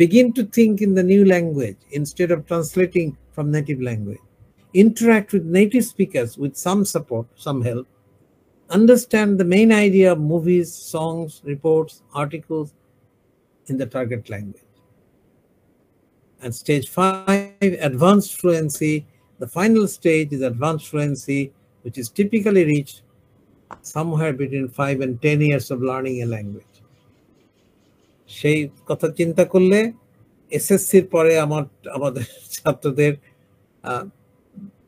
Begin to think in the new language instead of translating from native language. Interact with native speakers with some support, some help. Understand the main idea of movies, songs, reports, articles in the target language. And stage 5, advanced fluency. The final stage is advanced fluency, which is typically reached somewhere between 5 and 10 years of learning a language. সেই কথা চিন্তা করলে এসএসসির পরে আমাদের ছাত্রদের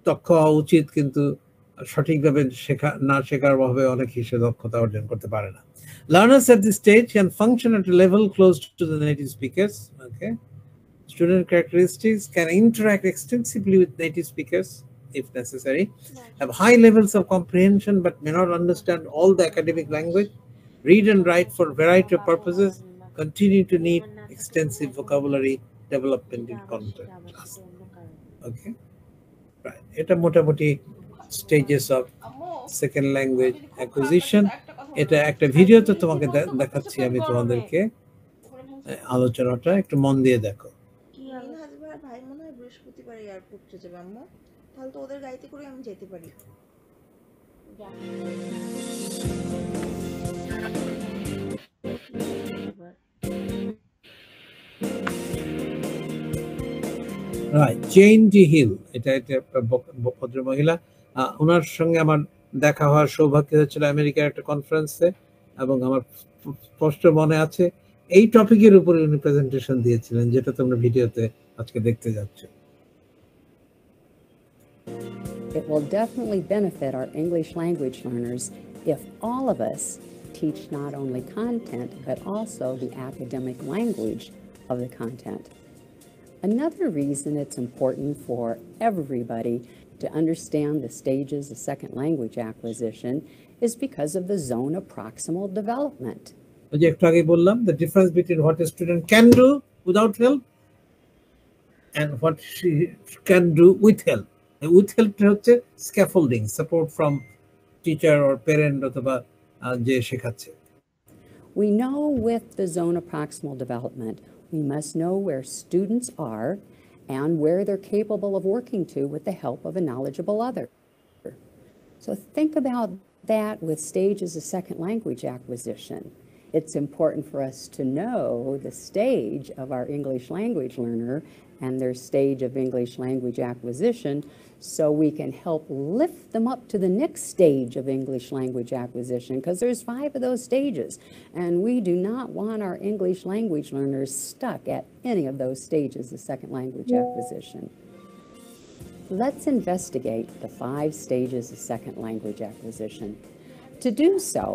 দক্ষ হওয়া উচিত, কিন্তু সঠিকভাবে না শেখার অভাবে অনেকেই সে দক্ষতা অর্জন করতে পারে না। Learners at this stage can function at a level close to the native speakers. Okay, student characteristics can interact extensively with native speakers if necessary, have high levels of comprehension but may not understand all the academic language, read and write for a variety of purposes, continue to need extensive vocabulary development in content class. Okay, right. এটা মোটামুটি stages of second language acquisition. এটা একটা ভিডিওতে তোমাকে দেখাচ্ছি আমি তোমাদেরকে, আলোচনাটা একটু মন দিয়ে দেখো। ভাই মনে হয় বৃহস্পতিবার এয়ারপোর্টে যাবে আম্মু, তাহলে তো ওদের গাড়িতে করে আমি যেতে পারি। রাইট, জেন ডি হিল, এটা ভদ্র মহিলা, ওনার সঙ্গে আমার দেখা হওয়ার সৌভাগ্য হয়েছিল আমেরিকার একটা কনফারেন্সে, এবং আমার স্পষ্ট মনে আছে এই টপিকের উপরে উনি প্রেজেন্টেশন দিয়েছিলেন, যেটা তোমরা ভিডিওতে আজকে দেখতে যাচ্ছ। It will definitely benefit our English language learners if all of us teach not only content but also the academic language of the content. Another reason it's important for everybody to understand the stages of second language acquisition is because of the zone of proximal development. যে একটু আগে বললাম, the difference between what a student can do without help and what she can do with help. With help হচ্ছে scaffolding, support from teacher or parent অথবা যে শেখাচ্ছে। We know with the zone of proximal development, we must know where students are and where they're capable of working to with the help of a knowledgeable other. So think about that with stages of second language acquisition. It's important for us to know the stage of our English language learner and their stage of English language acquisition so we can help lift them up to the next stage of English language acquisition, because there's 5 of those stages, and we do not want our English language learners stuck at any of those stages of second language acquisition. Let's investigate the 5 stages of second language acquisition. To do so,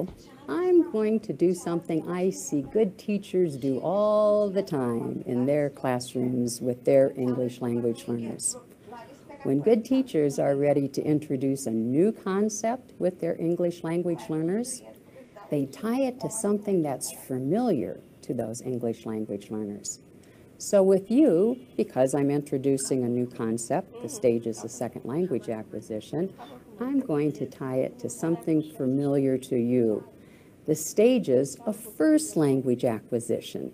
I'm going to do something I see good teachers do all the time in their classrooms with their English language learners. When good teachers are ready to introduce a new concept with their English language learners, they tie it to something that's familiar to those English language learners. So with you, because I'm introducing a new concept, the stages of second language acquisition, I'm going to tie it to something familiar to you, the stages of first language acquisition.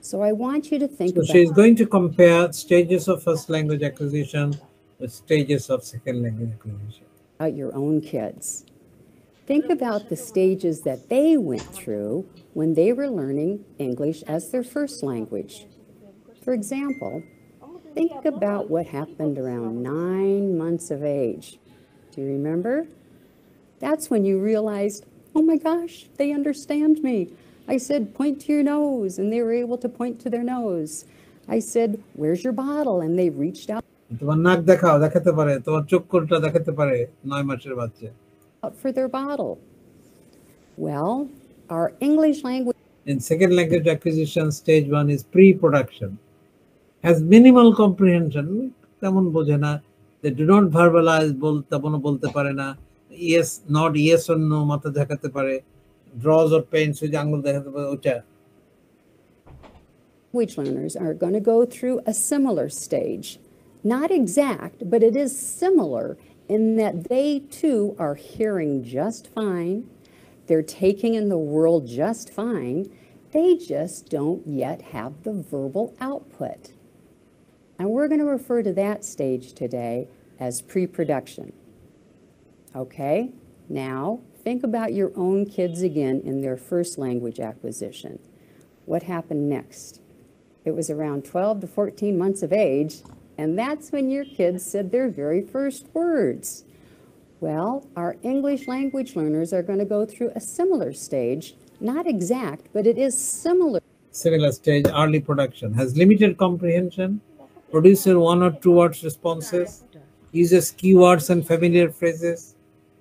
So I want you to think about... she's going to compare stages of first language acquisition with stages of second language acquisition. About your own kids. Think about the stages that they went through when they were learning English as their first language. For example, think about what happened around 9 months of age. Do you remember? That's when you realized, oh my gosh, they understand me. I said, point to your nose, and they were able to point to their nose. I said, where's your bottle? And they reached out. তোমার নাক দেখাও, দেখাতে পারে, তোমার চোখ কোনটা দেখাতে পারে 9 মাসের বাচ্চা। For their bottle. Well, our English language... In second language acquisition, stage 1 is pre-production. Has minimal comprehension, তেমন বোঝে না, they do not verbalize, তেমনও বলতে পারে না, yes, not yes or no, মাথা দেখাতে পারে, draws or paints, ওই যে আঙ্গুল দেখাতে পারে, ওটা। Language learners are going to go through a similar stage. Not exact, but it is similar in that they too are hearing just fine, they're taking in the world just fine, they just don't yet have the verbal output. And we're going to refer to that stage today as pre-production. Okay, now think about your own kids again in their first language acquisition. What happened next? It was around 12 to 14 months of age, and that's when your kids said their very first words. Well, our English language learners are going to go through a similar stage, not exact, but it is similar. Similar stage, early production, has limited comprehension, produces 1 or 2 words responses, uses keywords and familiar phrases,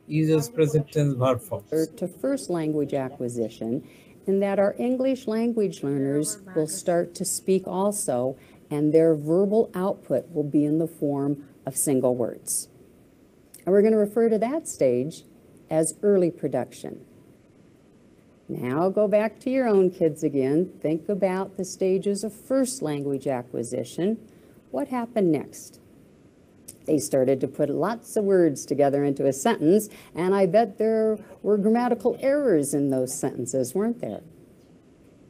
uses present tense verb forms. To first language acquisition, in that our English language learners will start to speak also, and their verbal output will be in the form of single words. And we're going to refer to that stage as early production. Now go back to your own kids again. Think about the stages of first language acquisition. What happened next? They started to put lots of words together into a sentence, and I bet there were grammatical errors in those sentences, weren't there?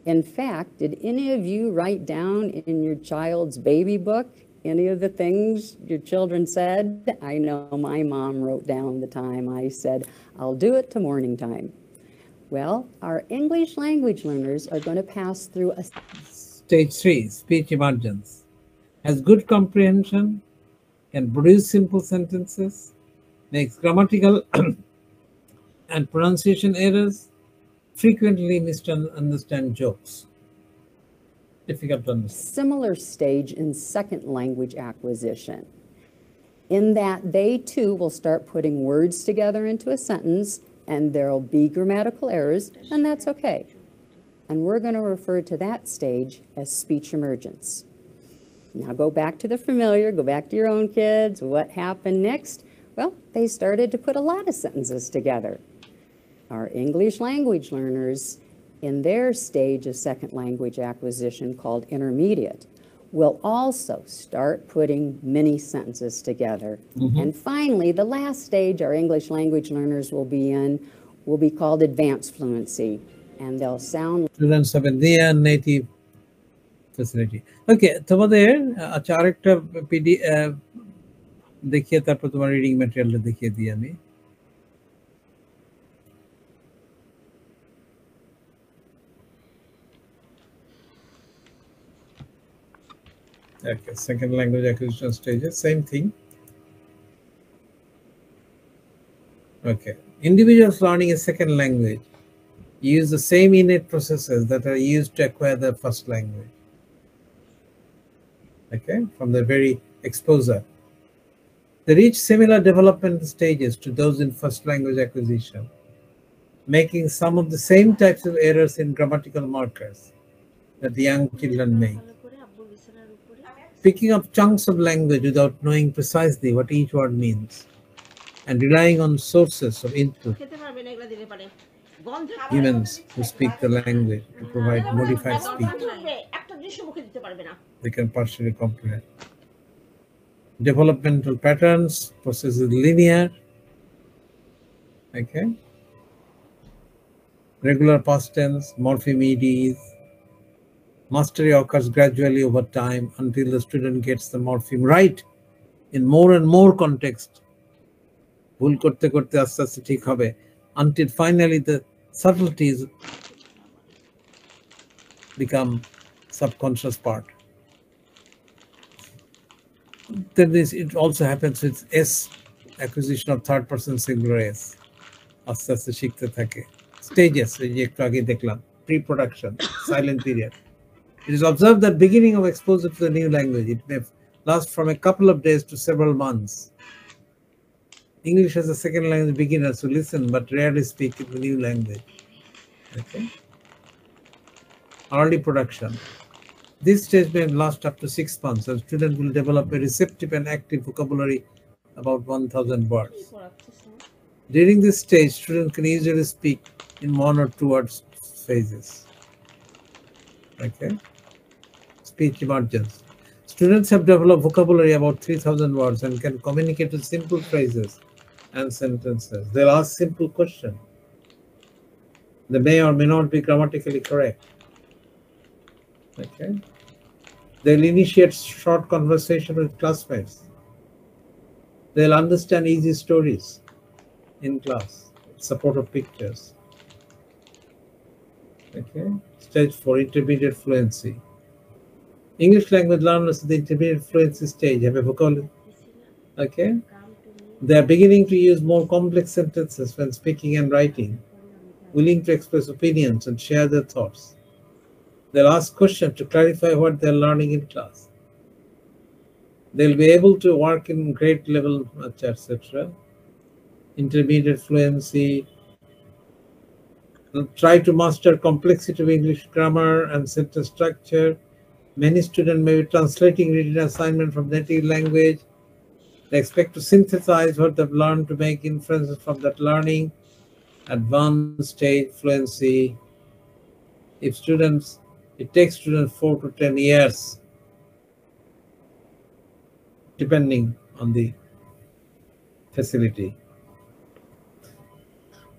In fact, did any of you write down in your child's baby book any of the things your children said? I know my mom wrote down the time I said, "I'll do it to morning time." Well, our English language learners are going to pass through a Stage 3, speech emergence. Has good comprehension, can produce simple sentences, makes grammatical and pronunciation errors, frequently misunderstand jokes. Difficult to understand. similar stage in second language acquisition, in that they too will start putting words together into a sentence, and there'll be grammatical errors, and that's okay. And we're going to refer to that stage as speech emergence. Now go back to the familiar, go back to your own kids. What happened next? Well, they started to put a lot of sentences together. Our English language learners, in their stage of second language acquisition called intermediate, will also start putting many sentences together. And finally, the last stage our English language learners will be in will be called advanced fluency, and they'll sound Students have a near native facility. Okay, তোমাদের আচ্ছা আরেকটা PD দেখিয়ে তারপর তোমার reading ম্যাটেরিয়ালটা দেখিয়ে দিই আমি। Okay, second language acquisition stages, same thing. Okay, individuals learning a second language use the same innate processes that are used to acquire their first language. Okay, from the very exposure. They reach similar development stages to those in first language acquisition, making some of the same types of errors in grammatical markers that the young children make. Picking up chunks of language without knowing precisely what each word means, and relying on sources of input, humans who speak the language to provide modified speech they can partially comprehend. Developmental patterns, process is linear. Okay. Regular past tense, morpheme EDs. Mastery occurs gradually over time until the student gets the morpheme right in more and more context. ভুল করতে করতে আস্তে আস্তে ঠিক হবে, until finally the subtleties become subconscious part. Then it also happens with S, acquisition of third person singular S. আস্তে আস্তে শিখতে থাকে। Stages, এই যে একটু আগে দেখলাম, pre-production, silent period. It is observed that beginning of exposure to the new language, it may last from a couple of days to several months. English as a second language beginners who listen but rarely speak in the new language. Okay. Early production. This stage may last up to 6 months, and students will develop a receptive and active vocabulary about 1,000 words. During this stage, students can easily speak in 1 or 2 word phases. Okay. Speech emergence. Students have developed vocabulary about 3,000 words and can communicate with simple phrases and sentences. They'll ask simple questions. They may or may not be grammatically correct. Okay. They'll initiate short conversation with classmates. They'll understand easy stories in class, support of pictures. Okay. Stage 4, intermediate fluency. English language learners at the intermediate fluency stage have a vocabulary. Okay. They are beginning to use more complex sentences when speaking and writing, willing to express opinions and share their thoughts. They'll ask questions to clarify what they're learning in class. They'll be able to work in grade level, etc. intermediate fluency. Try to master complexity of English grammar and sentence structure. Many students may be translating written assignment from native language. They expect to synthesize what they've learned to make inferences from that learning. Advanced stage fluency. It takes students 4 to 10 years, depending on the facility,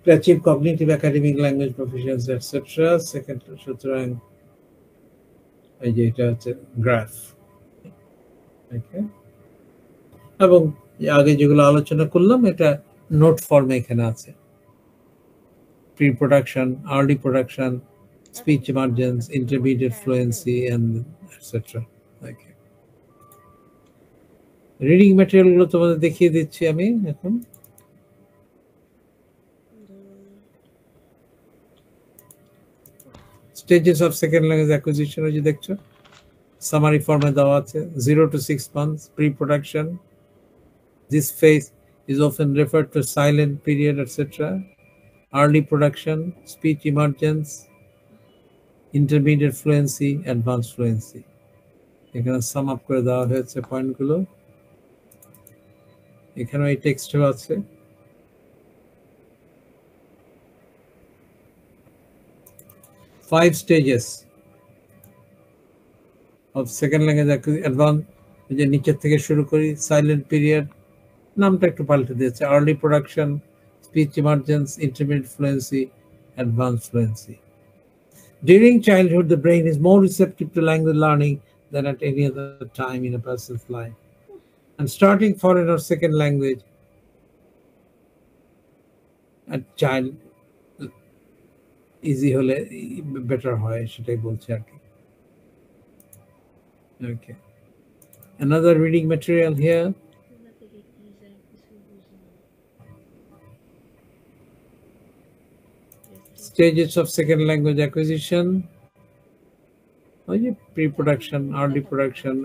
to achieve cognitive, academic, language proficiency, etc. Second, সুতরাং এই যে এটা হচ্ছে graph, ওকে, এবং আগে যেগুলো আলোচনা করলাম এটা নোট ফর্মে এখানে আছে। Pre-production, early production, speech emergence, intermediate fluency, and etc. Okay. Reading material গুলো তোমাদের দেখিয়ে দিচ্ছি আমি এখন। Stages of second language acquisition ওই যে দেখছো সামারি ফর্মে দেওয়া আছে। 0 to 6 months pre-production. This phase is often referred to silent period, etc. Early production, speech emergence, intermediate fluency, advanced fluency. এখানে সাম আপ করে দেওয়া হয়েছে পয়েন্টগুলো। এখানে এই টেক্সটও আছে। Five stages of second language advanced, যে নিচের থেকে শুরু করি। সাইলেন্ট পিরিয়ড, নামটা একটু পাল্টে দিয়েছে। Early production, speech emergence, intermediate fluency, advanced fluency. During childhood, the brain is more receptive to language learning than at any other time in a person's life. And starting foreign or second language at child easy হলে better হয়, সেটাই বলছি আর কি। Okay. Another reading material here. Stages of second language acquisition. Pre-production, early production,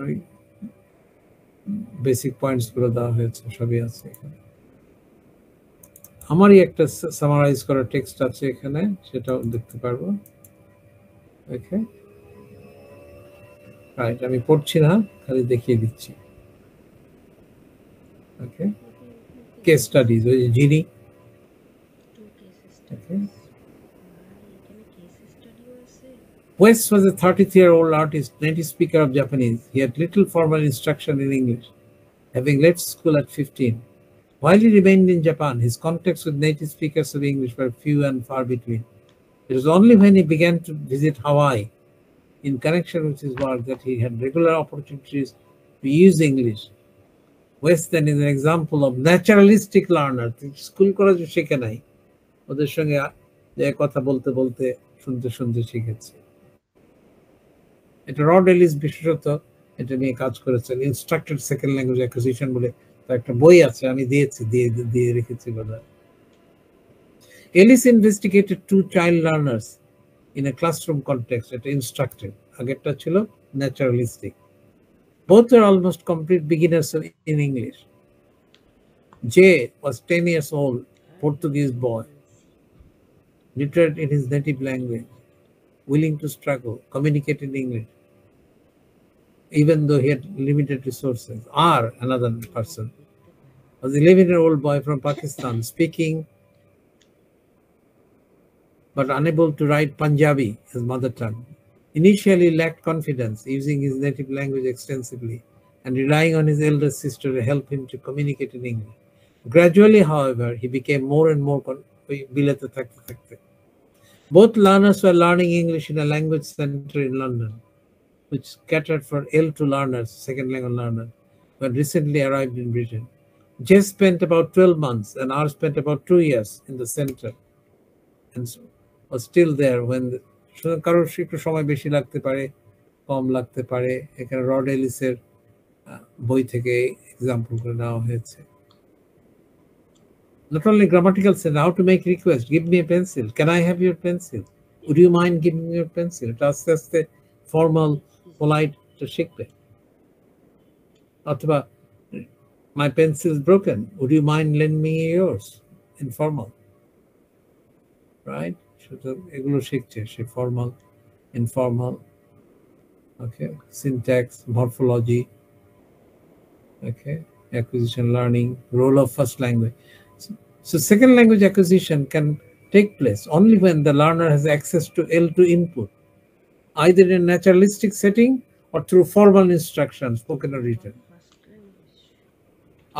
basic points গুলো দেওয়া হয়েছে, সবই আছে এখানে। আমারই একটা সামারাইজ করা টেক্সট আছে এখানে, সেটাও দেখতে পারবো। ওকে, রাইট, আমি পড়ছি না, খালি দেখিয়ে দিচ্ছি। ওকে, কেস স্টাডিজ, ওই যে জিনি। ওকে, West was a 33-year-old artist, native speaker of Japanese. He had little formal instruction in English, having left school at 15. While he remained in Japan, his contacts with native speakers of English were few and far between. It was only when he began to visit Hawaii in connection with his work that he had regular opportunities to use English. West then is an example of naturalistic learner. School college শেখে নাই, ওদের সঙ্গে যে কথা বলতে বলতে শুনতে শুনতে শিখেছে। এটা রড এলিস বিশেষত এটা নিয়ে কাজ করেছেন। ইনস্ট্রাক্টেড সেকেন্ড ল্যাঙ্গুয়েজ অ্যাকুইজিশন বলে তার একটা বই আছে, আমি দিয়ে রেখেছি বোধহয়। Ellis investigated 2 child learners in a classroom context. এটা ইনস্ট্রাক্টেড, আগেরটা ছিল naturalistic. Both were almost complete beginners in English. Jay was 10 years old, Portuguese boy, literate in his native language, willing to struggle, communicate in English, even though he had limited resources. R, another person, was an 11-year-old boy from Pakistan, speaking but unable to write Punjabi, his mother tongue. Initially lacked confidence, using his native language extensively and relying on his elder sister to help him to communicate in English. Gradually, however, he became more and more bilete থাকতে থাকতে। Both learners were learning English in a language center in London, which catered for L2 learners, second language learners, who had recently arrived in Britain. Jess spent about 12 months and R spent about 2 years in the center and was still there when কারোর একটু সময় বেশি লাগতে পারে, কম লাগতে পারে। এখানে rod এলিসের বই থেকে এক্সাম্পল করে নেওয়া হয়েছে। Not only grammatical sense, how to make request, give me a pencil, can I have your pencil, would you mind giving me your pencil? এটা আস্তে আস্তে ফর্মাল পোলাইট শিখবে। অথবা my pencil is broken, would you mind lending me yours? informal, right? এগুলো শিখছে সে formal, informal, okay, syntax, morphology, okay, acquisition, learning, role of first language. So second language acquisition can take place only when the learner has access to L2 input, either in a naturalistic setting or through formal instruction, spoken or written.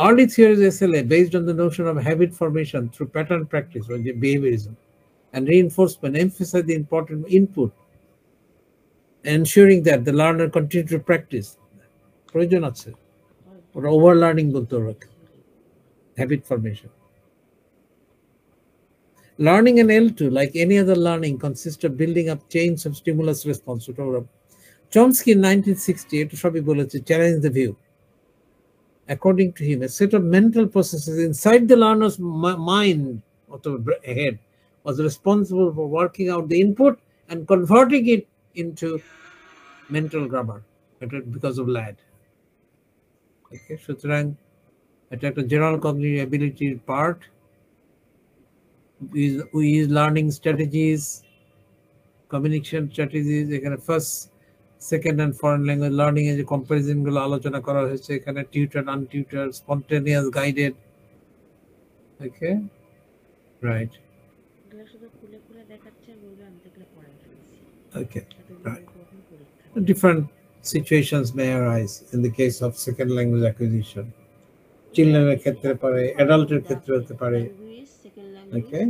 Early theories SLA based on the notion of habit formation through pattern practice or behaviorism and reinforcement emphasize the important input, ensuring that the learner continue to practice. প্রয়োজন আছে ওরা overlearning বলতে ওরা habit formation. Learning in L2, like any other learning, consists of building up chains of stimulus response. Chomsky in 1960 এটা সবই বলেছে, challenge the view. According to him, a set of mental processes inside the learner's mind or the head was responsible for working out the input and converting it into mental grammar because of LAD. Okay, সুতরাং এটা একটা general cognitive ability part. We use learning strategies, communication strategies. এখানে first, second and foreign language learning এর যে comparison গুলো আলোচনা করা হয়েছে এখানে tutored, untutored, spontaneous, guided. Okay, right. Okay, right. Different situations may arise in the case of second language acquisition. Children ক্ষেত্রে পারে, adult ক্ষেত্রে হতে পারে. Okay,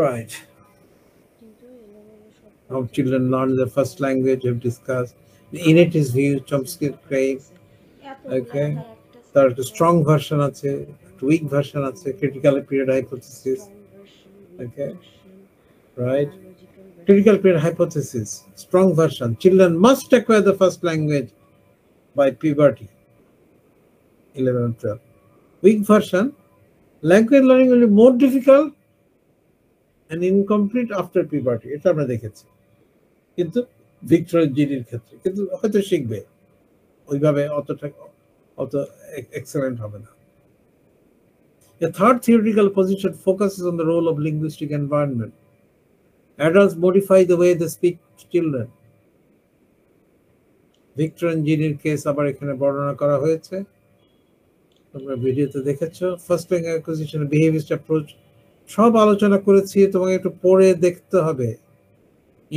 right. How children learn the first language we've discussed. The innate view, Chomsky claim. Okay, there is a strong version আছে, weak version আছে, critical period hypothesis. Okay, right. Critical period hypothesis, strong version. Children must acquire the first language by puberty, 11 and 12. Weak version, language learning will be more difficult and incomplete after puberty. এটা আমরা দেখেছি, কিন্তু Victor জিডির ক্ষেত্রে কিন্তু হয়তো শিখবে, ওইভাবে অত এক্সেলেন্ট হবে না। A third theoretical position focuses on the role of linguistic environment. Adults modify the way they speak to children. Victor জিডির কেস আবার এখানে বর্ণনা করা হয়েছে, তোমরা ভিডিওতে দেখেছো। First language acquisition, behaviourist approach সব আলোচনা করেছি, তোমাকে একটু পড়ে দেখতে হবে।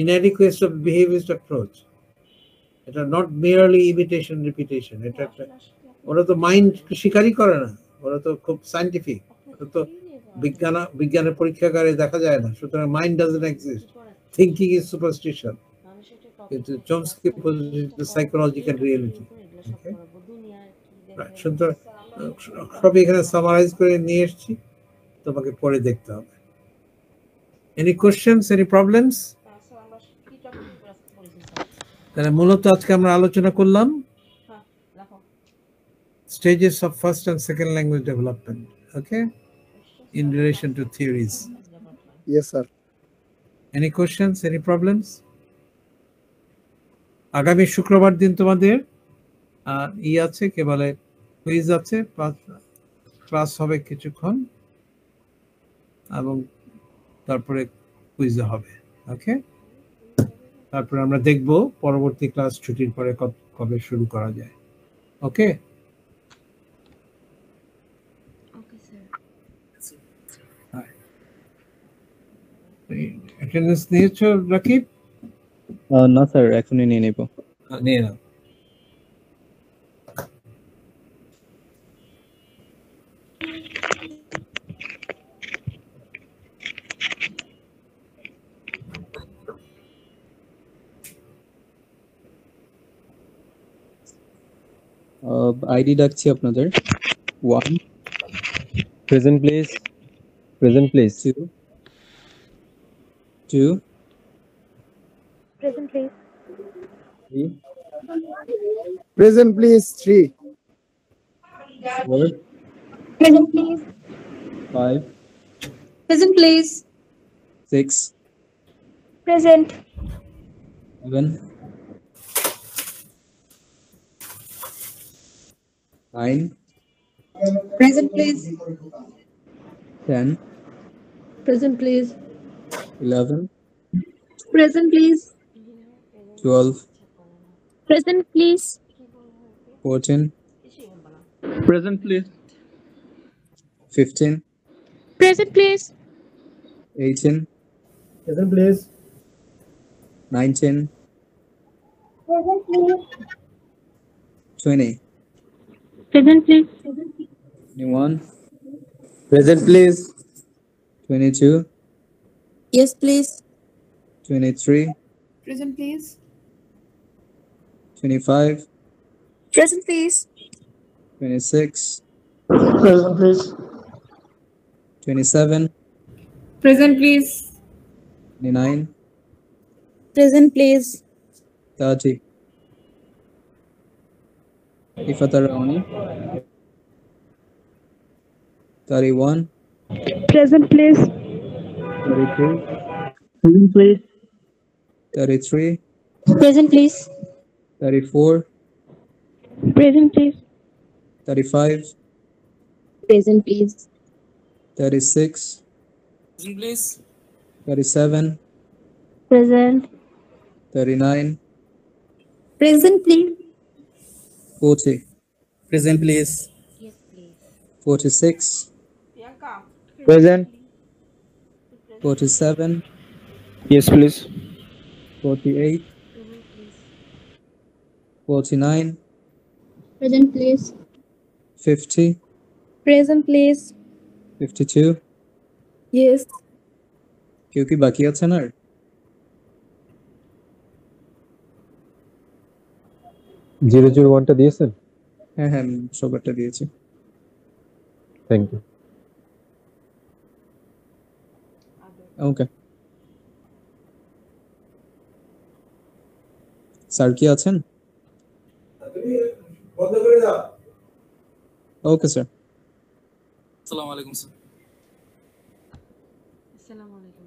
inadequacy of behaviorist approach, এটা not merely imitation repetition, এটা একটা, ওরা তো মাইন্ড স্বীকারই করে না, ওরা তো খুব সায়েন্টিফিক, ওরা তো বিজ্ঞানের পরীক্ষাগারে দেখা যায় না, সুতরাং mind doesn't exist, thinking is superstition, কিন্তু চমস্কি সাইকোলজিক্যাল রিয়েলিটি। সুতরাং সবই এখানে সামারাইজ করে নিয়ে এসেছি, তোমাকে পড়ে দেখতে হবে। Any questions, any problems? তাহলে মূলত আজকে আমরা আলোচনা করলাম stages of first and second language development, okay, in relation to theories. Yes, sir. Any questions, any problems? আগামী শুক্রবার দিন তোমাদের আছে কে বলে কুইজ আছে, ক্লাস হবে কিছুক্ষণ এবং তারপরে কুইজ হবে, ওকে। তারপরে আমরা দেখব পরবর্তী ক্লাস ছুটির পরে কবে শুরু করা যায়, ওকে। অ্যাটেন্ডেন্স নিয়েছো রাকিব? না স্যার, এখনই নিয়ে নেব। নিয়ে নাও। আইডি ডাকছি আপনাদের। 1 present please, present please. 2 Present, please. 3 Present, please. 3. 4 Present, please. 5 Present, please. 6 Present. 7 9 Present, please. 10, Present, please. 11, Present, please. 12, Present, please. 14, Present, please. 15, Present, please. 18, Present, please. 19, 20, Present, please. 21, Present, please. 22, Yes, please. 23, Present, please. 25, Present, please. 26, Present, please. 27, Present, please. 29, Present, please. 30. Ifata Raoni. 31, Present, please. 32, Present, please. 33, Present, please. 34, Present, please. 35, Present, please. 36, Present, please. 37, Present. 39, Present, please. 40, Present, please. Yes, please. 46, Present. 47, Yes, please. 48, Present, please. 49, Present, please. 50, Present, please. 52. Yes. কেউ কি বাকি আছেন আর? 001টা দিয়েছেন? হ্যাঁ হ্যাঁ, সবারটা দিয়েছি। Thank you. Okay, sir কি আছেন? Okay sir. আসসালামু আলাইকুম স্যার। আসসালামু আলাইকুম